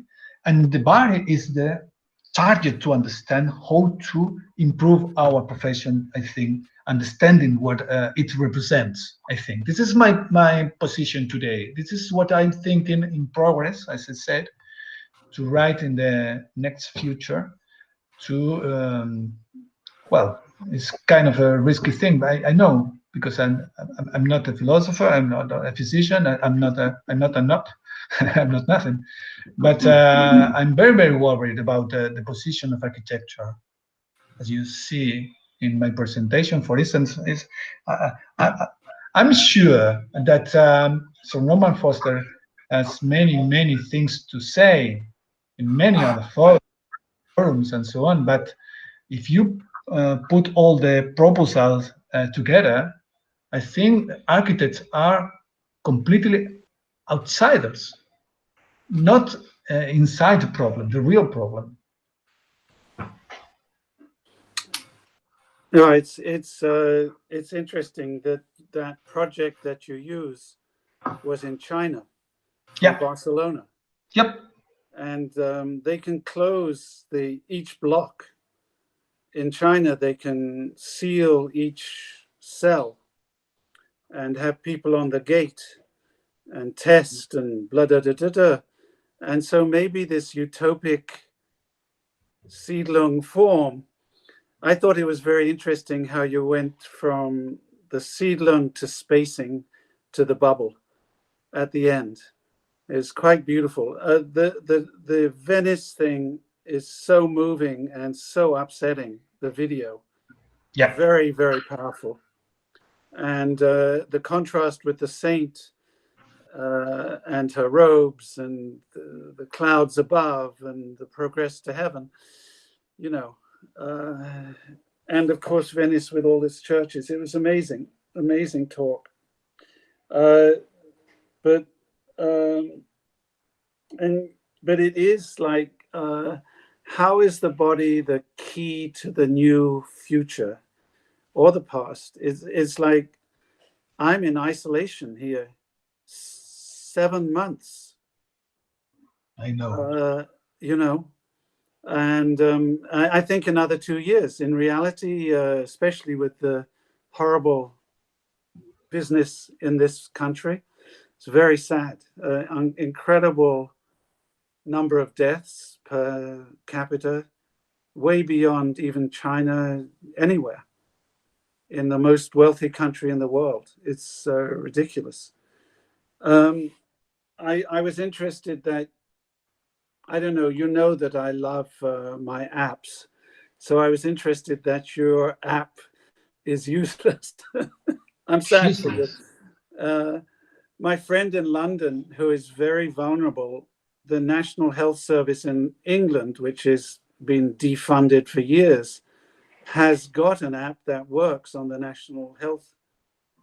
and the body is the target to understand how to improve our profession. I think understanding what it represents. I think this is my position today. This is what I'm thinking in progress, as I said, to write in the next future. To well, it's kind of a risky thing, but I know, because I'm not a philosopher, I'm not a physician, I'm not I'm not I'm not nothing, but I'm very worried about the position of architecture, as you see in my presentation. For instance, is I'm sure that Sir Norman Foster has many things to say in many other forums and so on, but if you put all the proposals together, I think architects are completely outsiders, not inside the problem, the real problem. No, it's interesting that that project that you use was in China, Yeah. Barcelona. Yep. And they can close each block. In China, they can seal each cell and have people on the gate and test and blah, da, da, da, da. And so maybe this utopic Siedlung form, I thought it was very interesting how you went from the Siedlung to spacing to the bubble at the end. It's quite beautiful. The Venice thing is so moving and so upsetting, the video. Yeah. Very, very powerful. And the contrast with the saint and her robes and the clouds above and the progress to heaven, you know. And of course, Venice with all its churches. It was amazing, amazing talk. But it is like, how is the body the key to the new future or the past? It's like I'm in isolation here, 7 months. I know. You know, and I think another 2 years. In reality, especially with the horrible business in this country, it's very sad. Incredible number of deaths per capita, way beyond even China, anywhere in the most wealthy country in the world. It's ridiculous. I was interested that, I don't know, you know that I love my apps. So I was interested that your app is useless. I'm sad for you. My friend in London, who is very vulnerable, the National Health Service in England, which has been defunded for years, has got an app that works on the National Health.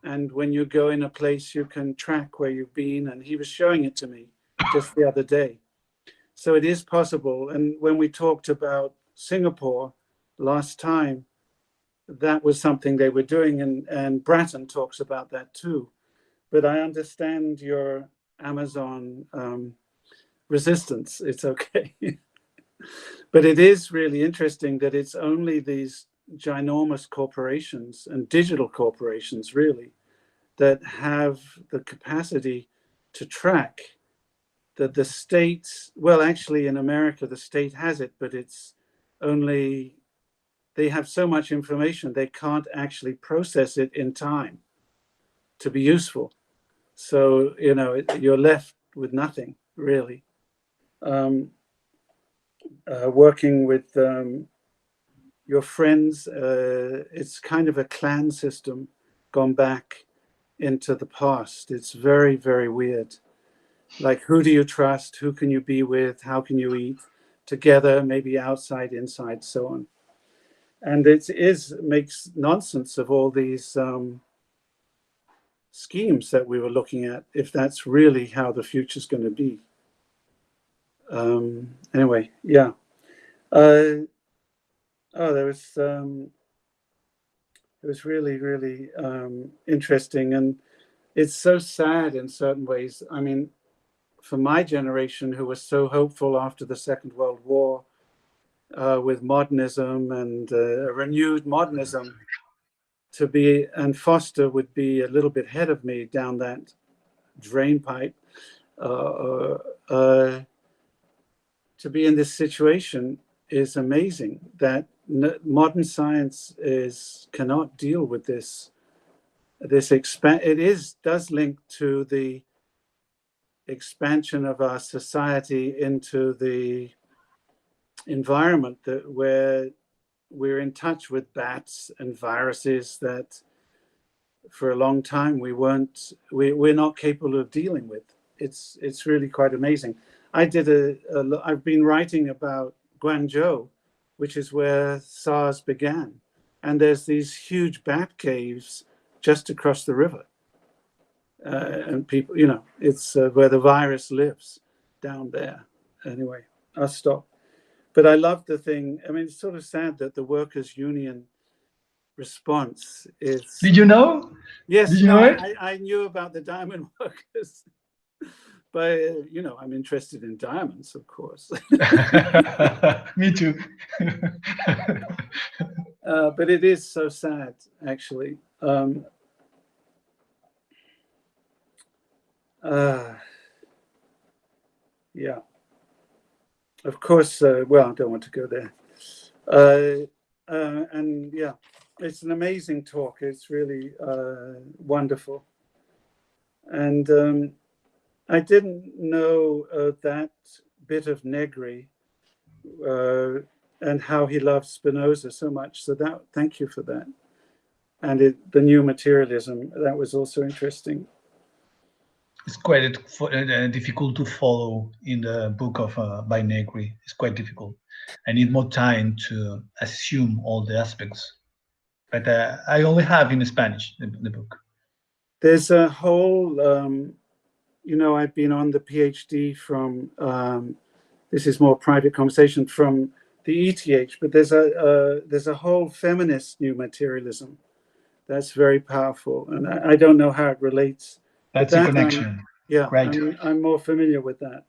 And when you go in a place, you can track where you've been. And he was showing it to me just the other day. So it is possible. And when we talked about Singapore last time, that was something they were doing. And Bratton talks about that too. But I understand your Amazon resistance. It's okay. But it is really interesting that it's only these ginormous corporations and digital corporations really that have the capacity to track that the state, well, actually in America, the state has it, but it's only, they have so much information, they can't actually process it in time to be useful. So, you know, you're left with nothing really. Working with your friends, it's kind of a clan system gone back into the past. It's very, very weird. Like, who do you trust? Who can you be with? How can you eat together? Maybe outside, inside, so on. And it makes nonsense of all these schemes that we were looking at, if that's really how the future's going to be. Anyway, yeah. It was really, really interesting, and it's so sad in certain ways. I mean, for my generation, who was so hopeful after the Second World War, with modernism and a renewed modernism, to be, and Foster would be a little bit ahead of me down that drain pipe. To be in this situation is amazing, that modern science cannot deal with this. It does link to the expansion of our society into the environment where we're in touch with bats and viruses that for a long time we're not capable of dealing with. It's really quite amazing. I've been writing about Guangzhou, which is where SARS began. And there's these huge bat caves just across the river. And people, you know, it's where the virus lives down there. Anyway, I'll stop. But I love the thing. I mean, it's sort of sad that the workers' union response is... Did you know? Yes, Did you know it? I knew about the diamond workers. But, you know, I'm interested in diamonds, of course. Me too. But it is so sad, actually. Yeah. Of course, well, I don't want to go there. And yeah, it's an amazing talk. It's really wonderful. And I didn't know that bit of Negri and how he loved Spinoza so much. So thank you for that. And the new materialism, that was also interesting. It's quite difficult to follow in the book of by Negri. It's quite difficult. I need more time to assume all the aspects. But I only have in Spanish the book. There's a whole, you know, I've been on the PhD from, this is more private conversation, from the ETH, but there's a whole feminist new materialism that's very powerful. And I don't know how it relates. That's a connection. Yeah, right. I'm more familiar with that.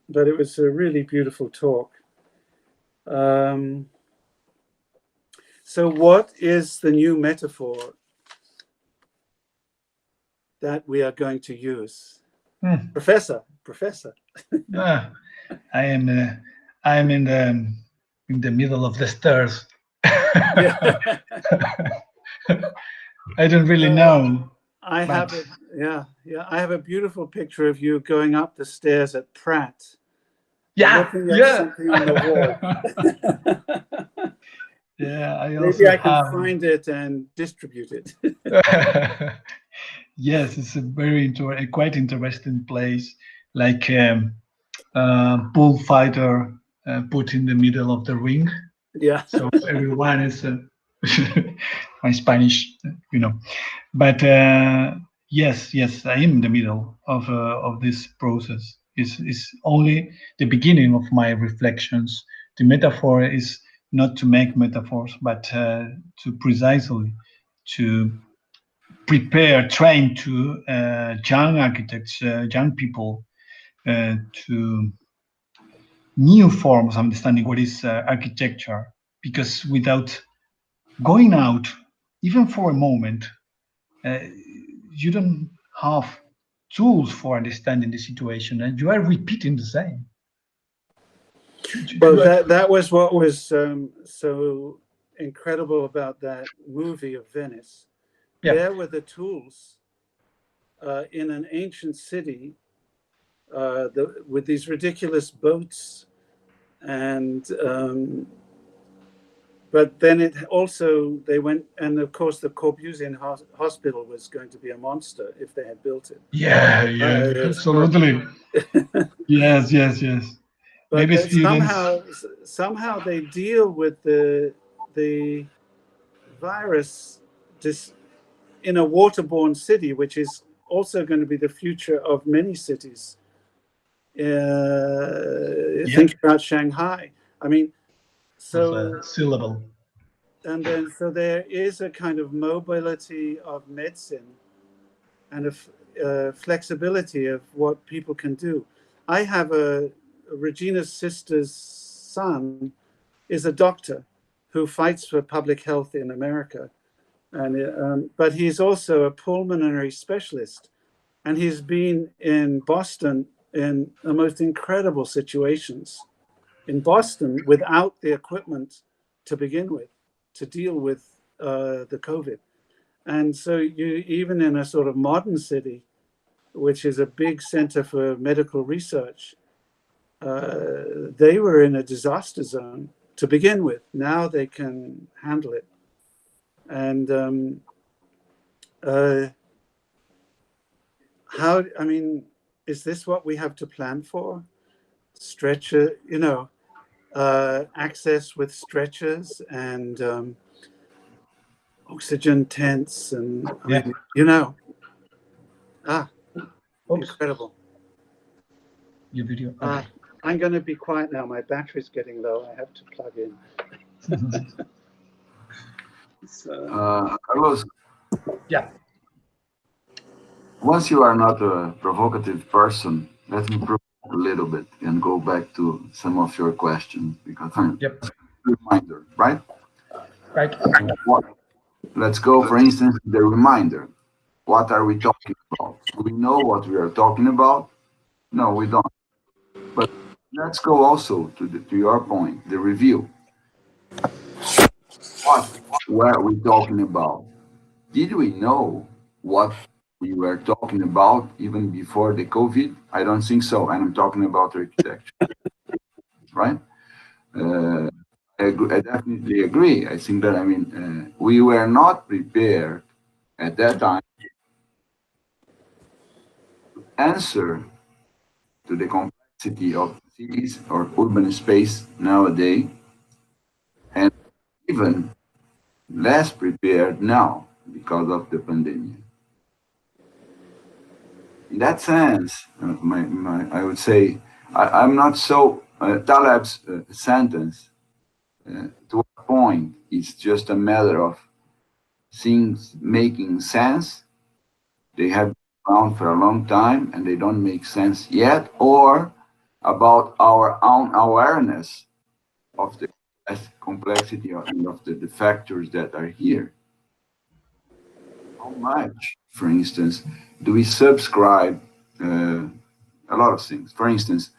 But it was a really beautiful talk. So what is the new metaphor that we are going to use? Professor. I am in the middle of the stairs. I don't really know. I have a beautiful picture of you going up the stairs at Pratt. Looking at something on the wall. Maybe I can find it and distribute it. Yes, it's a quite interesting place like bullfighter put in the middle of the ring. Yeah. So everyone is my Spanish, But yes, I am in the middle of this process. Is only the beginning of my reflections. The metaphor is not to make metaphors, but to precisely to prepare, train to young architects, young people to new forms of understanding what is architecture. Because without going out, even for a moment, you don't have tools for understanding the situation, and you are repeating the same. Well, that was what was so incredible about that movie of Venice. Yeah. There were the tools in an ancient city with these ridiculous boats, and but then it also, they went, and of course the Corbusian hospital was going to be a monster if they had built it. Yeah, absolutely. yes. But Maybe students somehow they deal with the virus in a waterborne city, which is also going to be the future of many cities. Think about Shanghai. I mean, so syllable. And then so there is a kind of mobility of medicine and a flexibility of what people can do. I have Regina's sister's son is a doctor who fights for public health in America, and but he's also a pulmonary specialist, and he's been in Boston in the most incredible situations in Boston without the equipment to begin with to deal with the COVID. And so you, even in a sort of modern city, which is a big center for medical research, they were in a disaster zone to begin with. Now they can handle it. And I mean, is this what we have to plan for? Stretcher, access with stretchers and oxygen tents, and incredible. Your video. I'm going to be quiet now. My battery's getting low. I have to plug in. Carlos. Yeah. Once you are not a provocative person, let me provoke a little bit and go back to some of your questions, because I'm a reminder, right? Right. Let's go, for instance, the reminder. What are we talking about? Do we know what we are talking about? No, we don't. But let's go also to your point, the review. What were we talking about? Did we know what we were talking about even before the COVID? I don't think so. And I'm talking about architecture, right? I definitely agree. I think that, we were not prepared at that time to answer to the complexity of cities or urban space nowadays, and even less prepared now because of the pandemic. In that sense, I would say, I'm not so, Taleb's sentence, to a point, it's just a matter of things making sense. They have been around for a long time and they don't make sense yet, or about our own awareness of the complexity of the factors that are here. How much, for instance, do we subscribe a lot of things? For instance,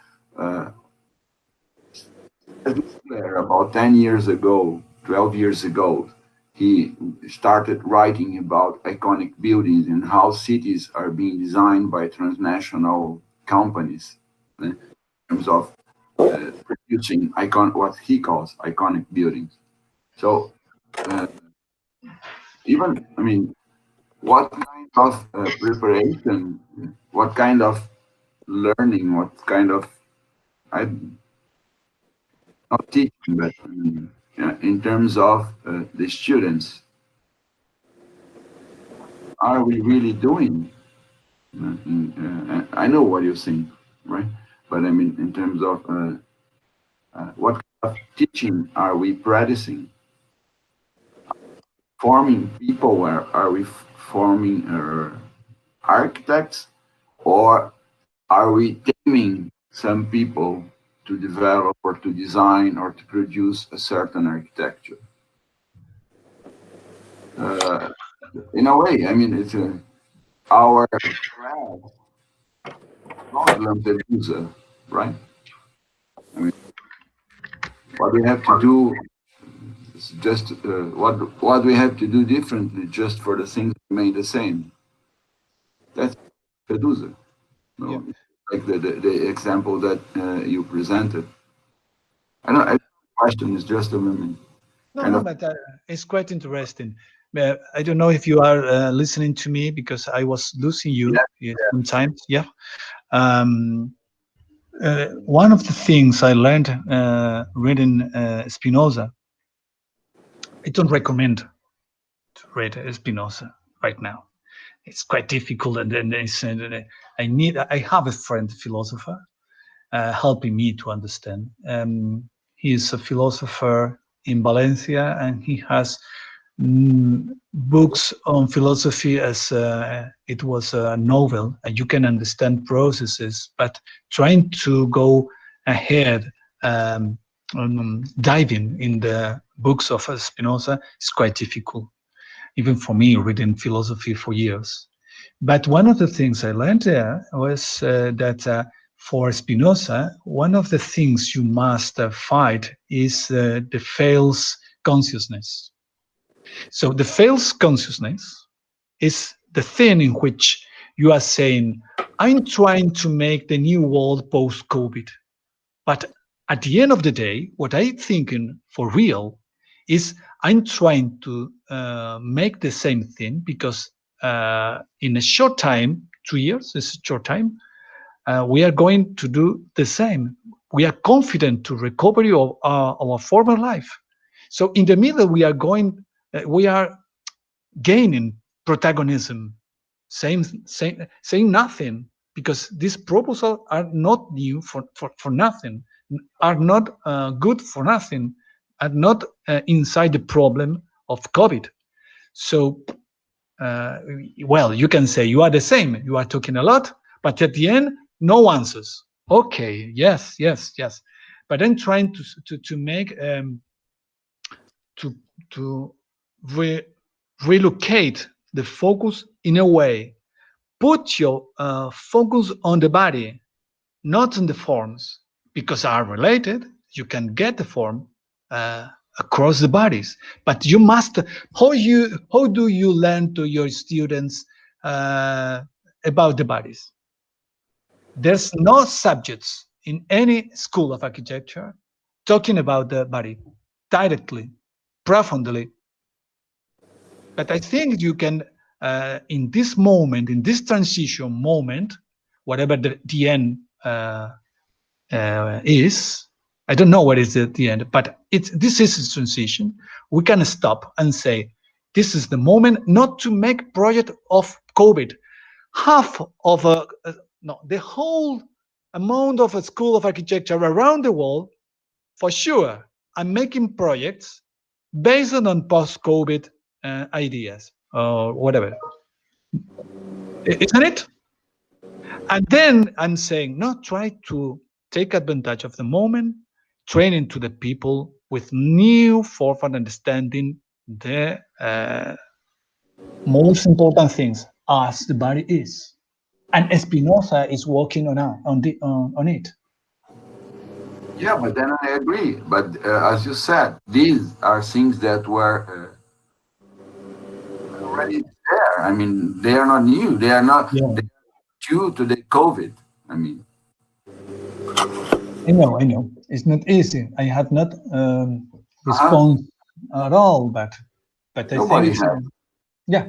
about 10 years ago, 12 years ago, he started writing about iconic buildings and how cities are being designed by transnational companies in terms of producing what he calls iconic buildings. So what kind of preparation, what kind of learning, what kind of, not teaching, but in terms of the students, are we really doing? I know what you're saying, right? But I mean, in terms of what kind of teaching are we practicing? Forming people, where are we forming architects, or are we taming some people to develop or to design or to produce a certain architecture? In a way, I mean, it's our Lampedusa, right? I mean, what we have to do is just what we have to do differently, just for the things to remain the same. That's Lampedusa. No? Yeah. Like the example that you presented. I know the question is just a moment. No, but it's quite interesting. I don't know if you are listening to me, because I was losing you sometimes. Yeah. One of the things I learned reading Spinoza, I don't recommend to read Spinoza right now. It's quite difficult, and then I have a friend, philosopher, helping me to understand. He is a philosopher in Valencia, and he has books on philosophy as it was a novel, and you can understand processes, but trying to go ahead, diving in the books of Spinoza is quite difficult, even for me, reading philosophy for years. But one of the things I learned there was that for Spinoza, one of the things you must fight is the false consciousness. So the false consciousness is the thing in which you are saying, I'm trying to make the new world post-COVID. But at the end of the day, what I'm thinking for real is I'm trying to make the same thing, because in a short time, 2 years is a short time, we are going to do the same. We are confident to recovery of our former life. So in the middle, we are gaining protagonism, saying nothing, because these proposals are not new for nothing, are not good for nothing, are not inside the problem of COVID. So, well, you can say you are the same, you are talking a lot, but at the end, no answers. Okay, yes. But then trying to make, to relocate the focus in a way, put your focus on the body, not on the forms, because are related. You can get the form across the bodies, but you must. How do you learn to your students about the bodies? There's no subjects in any school of architecture talking about the body directly, profoundly. But I think you can, in this moment, in this transition moment, whatever the end is, I don't know what is the end, but this is a transition. We can stop and say, this is the moment not to make project of COVID. Half of the whole amount of a school of architecture around the world, for sure, are making projects based on post-COVID ideas or whatever, isn't it? And then I'm saying, no, try to take advantage of the moment, training to the people with new form understanding the most important things as the body is. And Spinoza is working on it. Yeah, but then I agree. But as you said, these are things that were already there. I mean, they are not new. They are not due to the COVID. I mean, I know. It's not easy. I have not responded at all, but I nobody think has. Yeah,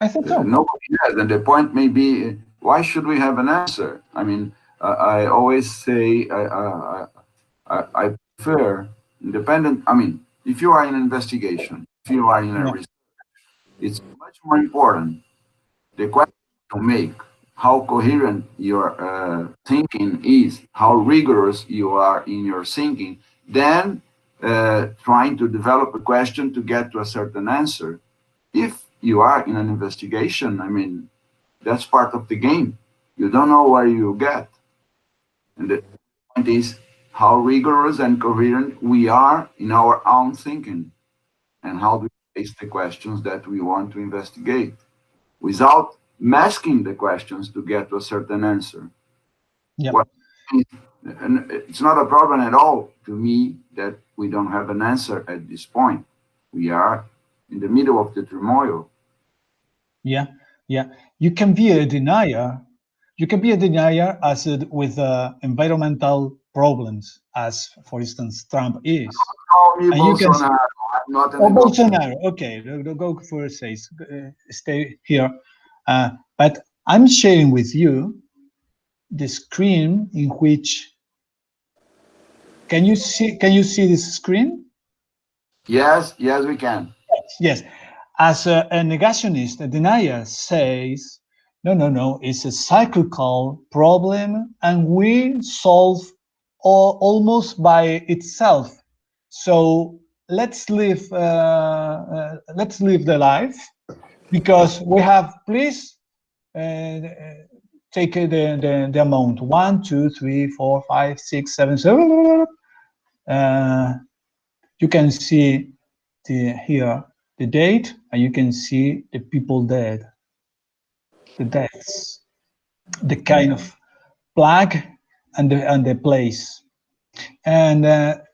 I think so. Nobody has, and the point may be, why should we have an answer? I mean, I always say I prefer independent. I mean, if you are in an investigation, if you are in a research, it's much more important the question to make, how coherent your thinking is, how rigorous you are in your thinking, than trying to develop a question to get to a certain answer. If you are in an investigation, I mean, that's part of the game. You don't know where you get. And the point is how rigorous and coherent we are in our own thinking, and how do we face the questions that we want to investigate without masking the questions to get to a certain answer. Yeah. And it's not a problem at all to me that we don't have an answer at this point. We are in the middle of the turmoil. Yeah, yeah. You can be a denier. You can be a denier as with environmental problems, as for instance Trump is. Call me And you can Bolsonaro. I'm not an Bolsonaro. Okay, go for says. Stay here. But I'm sharing with you the screen in which. Can you see this screen? Yes, we can. Yes. As a negationist, a denier says, no, it's a cyclical problem and we solve almost by itself. So let's live the life, because we have, please take the amount 1, 2, 3, 4, 5, 6, 7, 7. You can see here the date, and you can see the people dead, the deaths, the kind of plague, and the place. And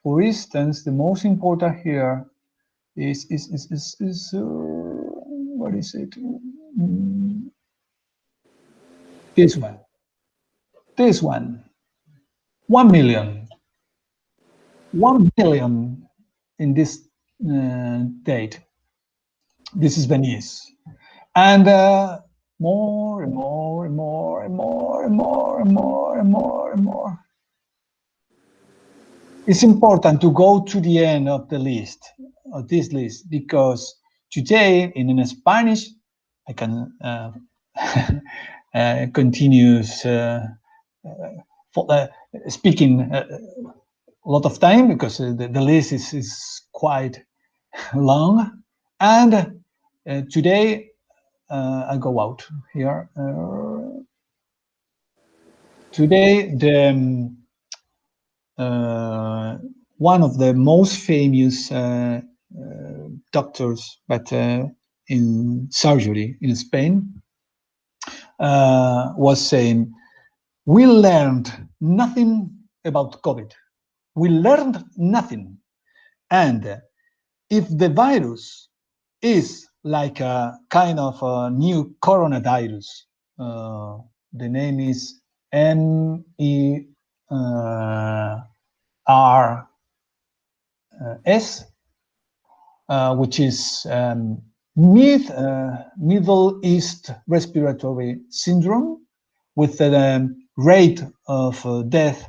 for instance, the most important here is what is it? This one. This one. 1 million. 1 billion in this date. This is Venice. And more and more and more and more and more and more and more and more. It's important to go to the end of the list, of this list, because today in Spanish, I can continues speaking a lot of time, because the list is quite long. And today I go out here. Today, one of the most famous doctors, but in surgery in Spain, was saying, we learned nothing about COVID. We learned nothing. And if the virus is like a kind of a new coronavirus, the name is MERS, which is Middle East Respiratory Syndrome, with the rate of death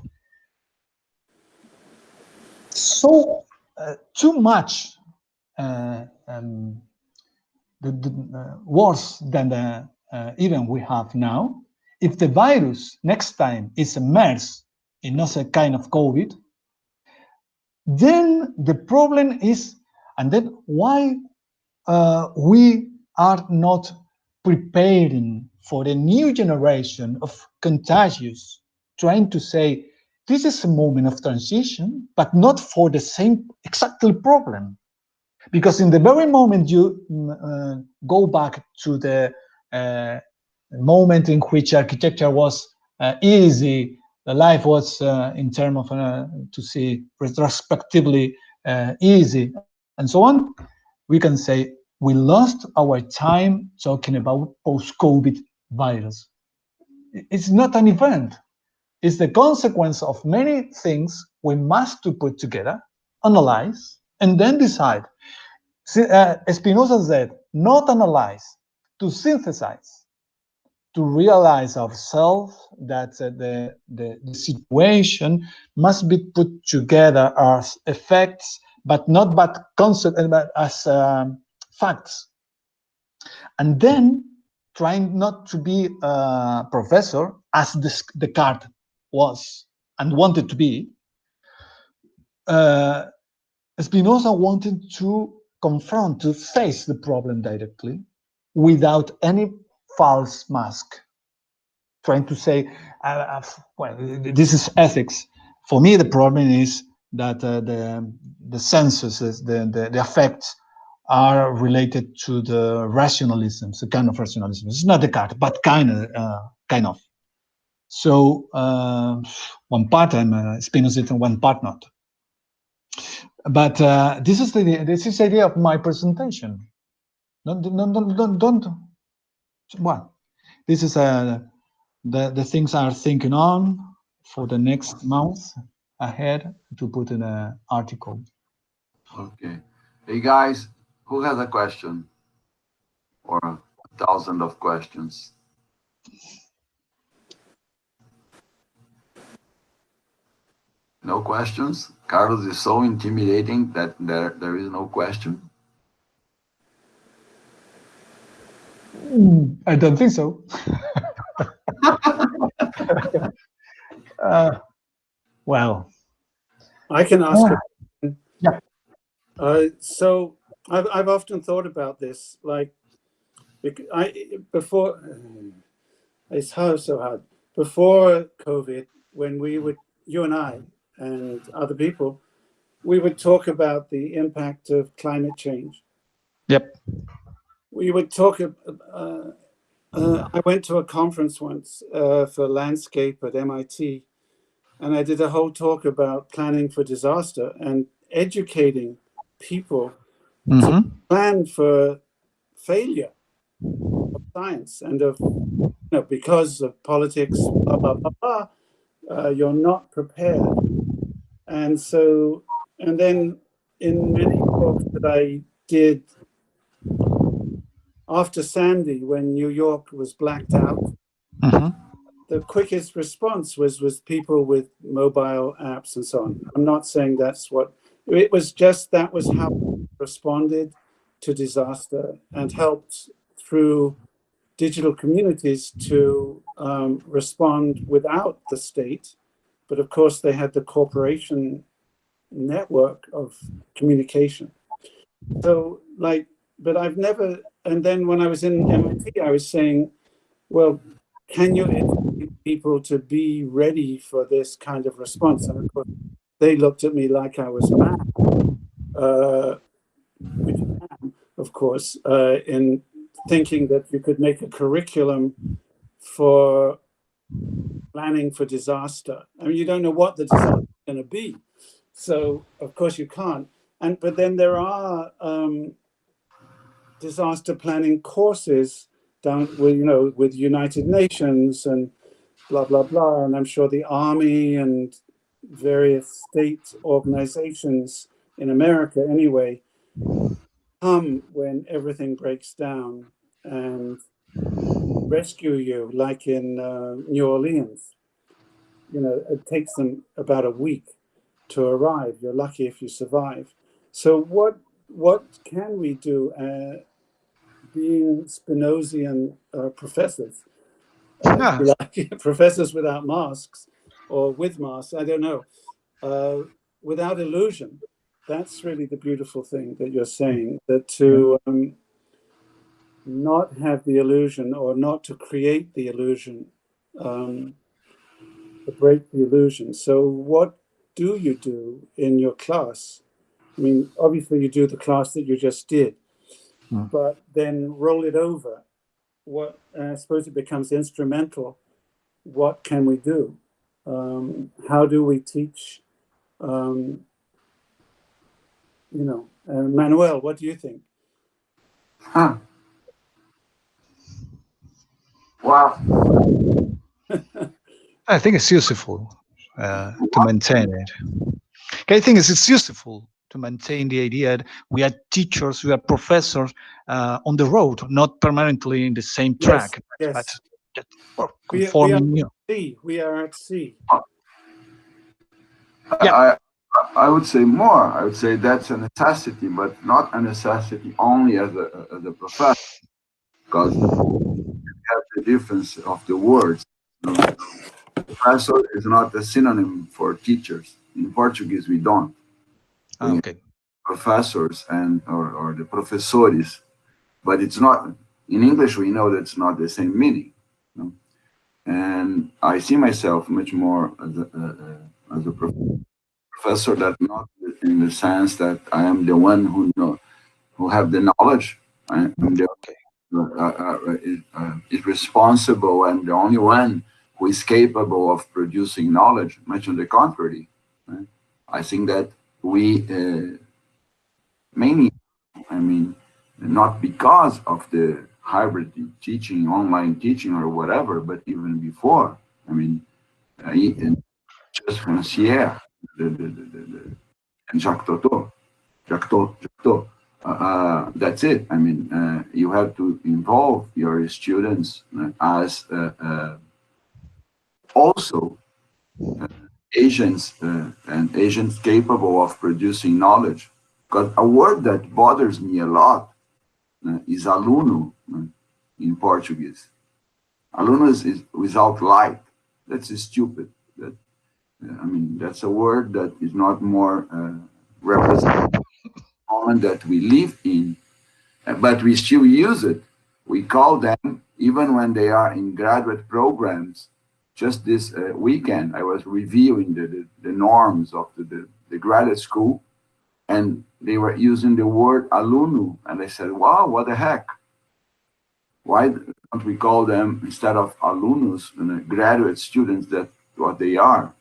so too much worse than the even we have now. If the virus next time is a MERS and not a kind of COVID, then the problem is, and then why we are not preparing for a new generation of contagious, trying to say, this is a moment of transition, but not for the same exactly problem. Because in the very moment you go back to the moment in which architecture was easy, the life was in terms of to see retrospectively easy, and so on, we can say we lost our time talking about post-COVID virus. It's not an event. It's the consequence of many things we must to put together, analyze, and then decide. Spinoza said, not analyze, to synthesize. to realize ourselves that the situation must be put together as effects, but not but concept, but as facts. And then trying not to be a professor as Descartes was and wanted to be. Spinoza wanted to confront, to face the problem directly without any false mask, trying to say, well, this is ethics. For me, the problem is that the senses, the effects are related to the rationalism, the kind of rationalism. It's not Descartes, but kind of. So one part I'm Spinoza, and one part not. But this is the idea of my presentation. Don't. Well, this is the things I'm thinking on for the next month ahead to put in an article. Okay. Hey guys, who has a question? Or 1,000 of questions? No questions? Carlos is so intimidating that there is no question. I don't think so. Well, I can ask. Yeah. So I've often thought about this. Like, before, it's so hard. Before COVID, when we would, you and I and other people, we would talk about the impact of climate change. Yep. We would talk. I went to a conference once for landscape at MIT, and I did a whole talk about planning for disaster and educating people to plan for failure of science and of, because of politics, blah, blah, blah, blah, you're not prepared. And so, and then in many talks that I did after Sandy, when New York was blacked out, the quickest response was people with mobile apps and so on. I'm not saying that's what, it was just that was how we responded to disaster and helped through digital communities to respond without the state. But of course, they had the corporation network of communication. So like, but I've never, and then when I was in MIT, I was saying, well, can you educate people to be ready for this kind of response? And of course, they looked at me like I was mad, which I am, of course, in thinking that you could make a curriculum for planning for disaster. I mean, you don't know what the disaster is going to be. So, of course, you can't. But then there are disaster planning courses down with, with United Nations and blah, blah, blah. And I'm sure the Army and various state organizations in America anyway come when everything breaks down and rescue you, like in New Orleans. It takes them about a week to arrive. You're lucky if you survive. So what can we do being Spinozian professors? Like professors without masks or with masks, I don't know, without illusion. That's really the beautiful thing that you're saying, that to not have the illusion or not to create the illusion, to break the illusion. So what do you do in your class? I mean, obviously you do the class that you just did, but then roll it over. What I suppose it becomes instrumental. What can we do? How do we teach? Manuel, what do you think? Wow. I think it's useful to maintain it. I think it's useful to maintain the idea that we are teachers, we are professors on the road, not permanently in the same track. Yes. But just for We conforming you. we are at sea. Yeah. I would say more. I would say that's a necessity, but not a necessity only as a professor, because you have the difference of the words. You know, professor is not a synonym for teachers. In Portuguese, we don't. We Okay. professors or the professores, but it's not. In English, we know that's not the same meaning. You know? And I see myself much more as a professor, that not in the sense that I am the one who have the knowledge. I am the is responsible and the only one who is capable of producing knowledge. Much on the contrary, right? I think that we mainly, I mean, not because of the hybrid teaching, online teaching, or whatever, but even before. I mean, just Francière, and Jacques Totot. That's it. I mean, you have to involve your students as also agents and agents capable of producing knowledge. Because a word that bothers me a lot is aluno in Portuguese. Aluno is without light. That's stupid. That, I mean, that's a word that is not more representative of the moment that we live in, but we still use it. We call them, even when they are in graduate programs. Just this weekend, I was reviewing the norms of the graduate school, and they were using the word aluno. And I said, wow, what the heck? Why don't we call them, instead of alumnus, graduate students? That's what they are.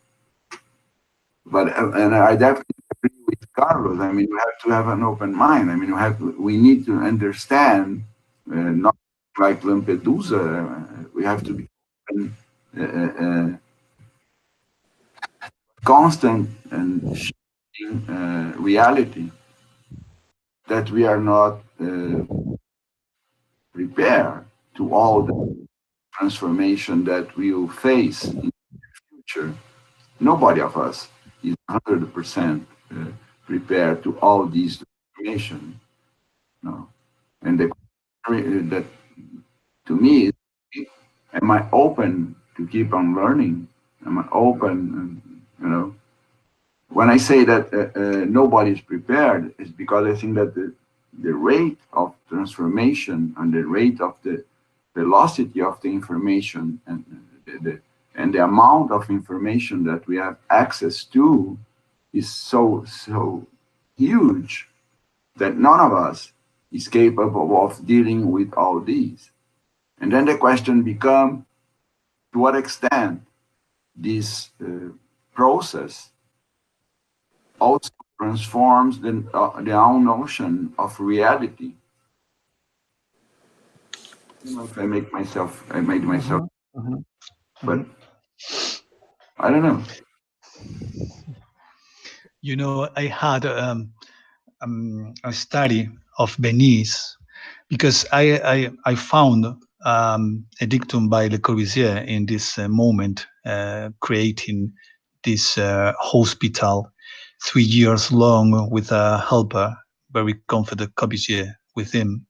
But, and I definitely agree with Carlos. I mean, we have to have an open mind. I mean, we need to understand, not like Lampedusa, we have to be constant and shifting reality that we are not prepared to all the transformation that we will face in the future. Nobody of us is 100% prepared to all these transformation. No, and that to me is, am I open to keep on learning? Am I open? You know, when I say that nobody is prepared, it's because I think that the rate of transformation and the rate of the velocity of the information and the amount of information that we have access to is so huge that none of us is capable of dealing with all these. And then the question becomes, to what extent this process also transforms the own notion of reality. I don't know if I made myself, but I don't know. You know, I had a study of Venice because I found a dictum by Le Corbusier in this moment, creating this hospital 3 years long with a helper, very comforted Corbusier with him.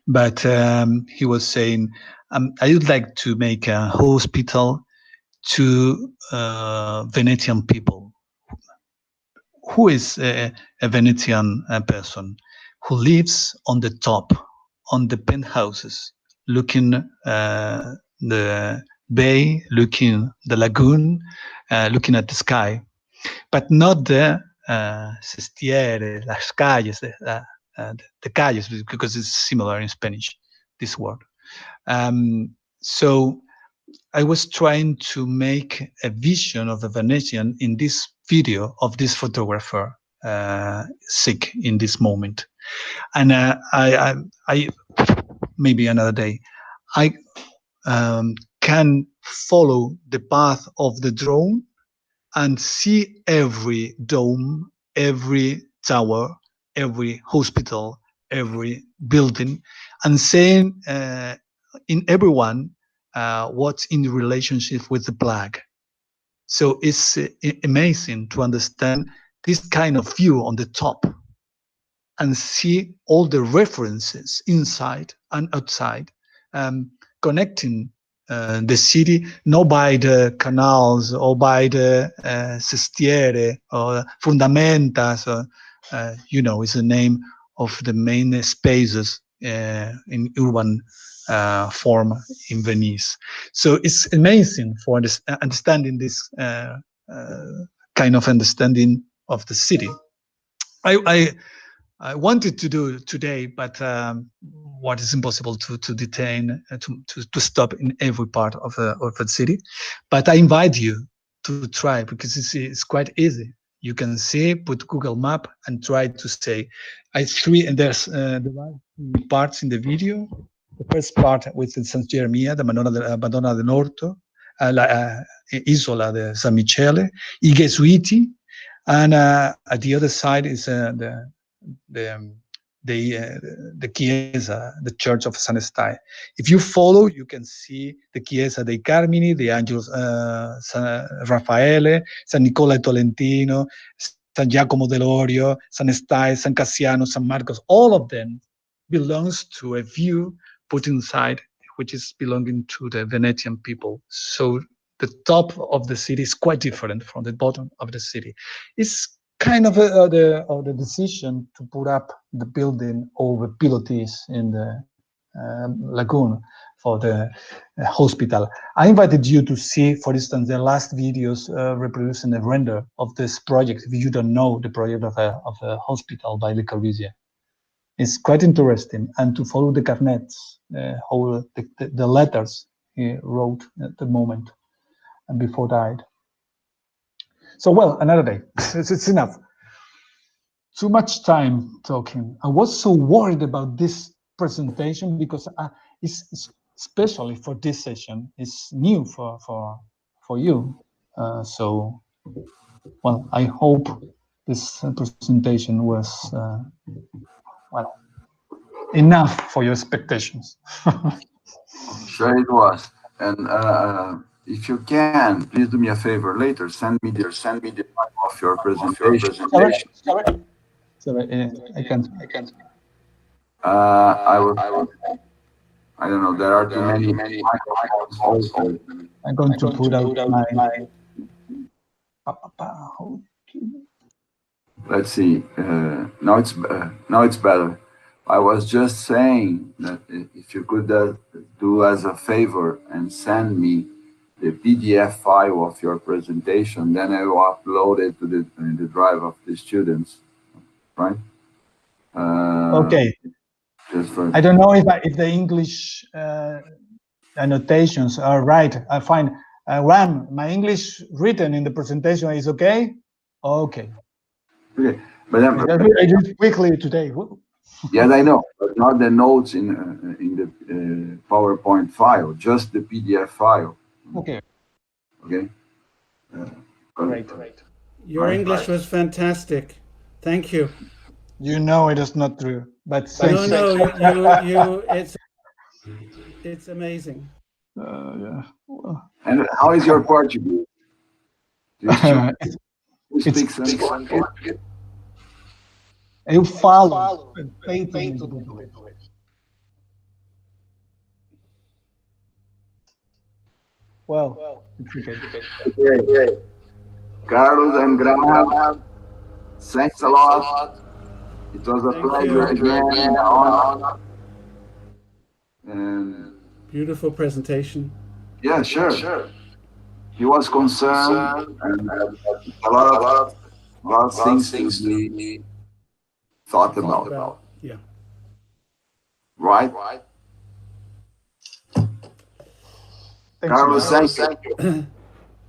But he was saying, I would like to make a hospital to Venetian people. Who is a Venetian person who lives on the top, on the penthouses, looking the bay, looking the lagoon, looking at the sky, but not the sestiere, las calles, the calles, because it's similar in Spanish, this word. So I was trying to make a vision of the Venetian in this video of this photographer sick in this moment. And I maybe another day, I can follow the path of the drone and see every dome, every tower, every hospital, every building, and saying in everyone what's in the relationship with the Black. So it's amazing to understand this kind of view on the top and see all the references inside and outside, connecting the city, not by the canals or by the sestiere or fundamentas, or, it's the name of the main spaces in urban form in Venice. So it's amazing for understanding this kind of understanding of the city. I wanted to do today, but what is impossible to detain, to stop in every part of the city. But I invite you to try, because it's quite easy. You can see, put Google Map and try to say, and there's the right parts in the video. The first part with San Germia, the Madonna del Norte, Isola de San Michele, I Gesuiti, and at the other side is the Chiesa, the Church of San Stai. If you follow, you can see the Chiesa dei Carmini, the Angels San Raffaele, San Nicola e Tolentino, San Giacomo dell'Orio, San Stai, San Cassiano, San Marcos. All of them belongs to a view put inside, which is belonging to the Venetian people. So the top of the city is quite different from the bottom of the city. It's kind of the decision to put up the building over pilotis in the lagoon for the hospital. I invited you to see, for instance, the last videos reproducing a render of this project. If you don't know the project of a hospital by Le Corbusier, it's quite interesting, and to follow the carnets, how the letters he wrote at the moment and before died. So, well, another day. It's enough. Too much time talking. I was so worried about this presentation because it's especially for this session. It's new for you. So, well, I hope this presentation was enough for your expectations. Sure it was. And if you can, please do me a favor later. Send me the of your presentation. Sorry, I can't. I don't know. There are too many microphones open. I'm going to put out my. Let's see. Now it's better. I was just saying that if you could do as a favor and send me the PDF file of your presentation, then I will upload it to the drive of the students, right? Okay. I don't know if the English annotations are right. I find Ram, my English written in the presentation is okay. Okay. Okay, but I did quickly today. Yes, I know, but not the notes in the PowerPoint file, just the PDF file. Okay. Okay. Great. Your English was fantastic. Thank you. You know it is not true, but no, it's amazing. Yeah. And how is your Portuguese? Do you speak some Portuguese? Eu falo. Well, okay. Carlos and Graham, thanks a lot. It was a pleasure again. And beautiful presentation. Yeah, sure. He was concerned and a lot of things to be thought about. Yeah. Right? Carlos, thank you.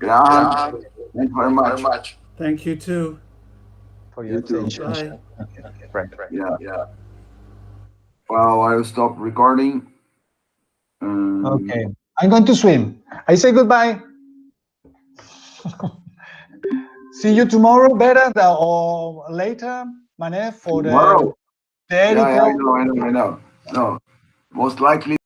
Graham, thank you very much. Thank you too. For your attention. Bye. Right. Yeah. Well, I will stop recording. Okay. I'm going to swim. I say goodbye. See you tomorrow, better or later, Mane, for tomorrow. the editor. Yeah, I know. No, most likely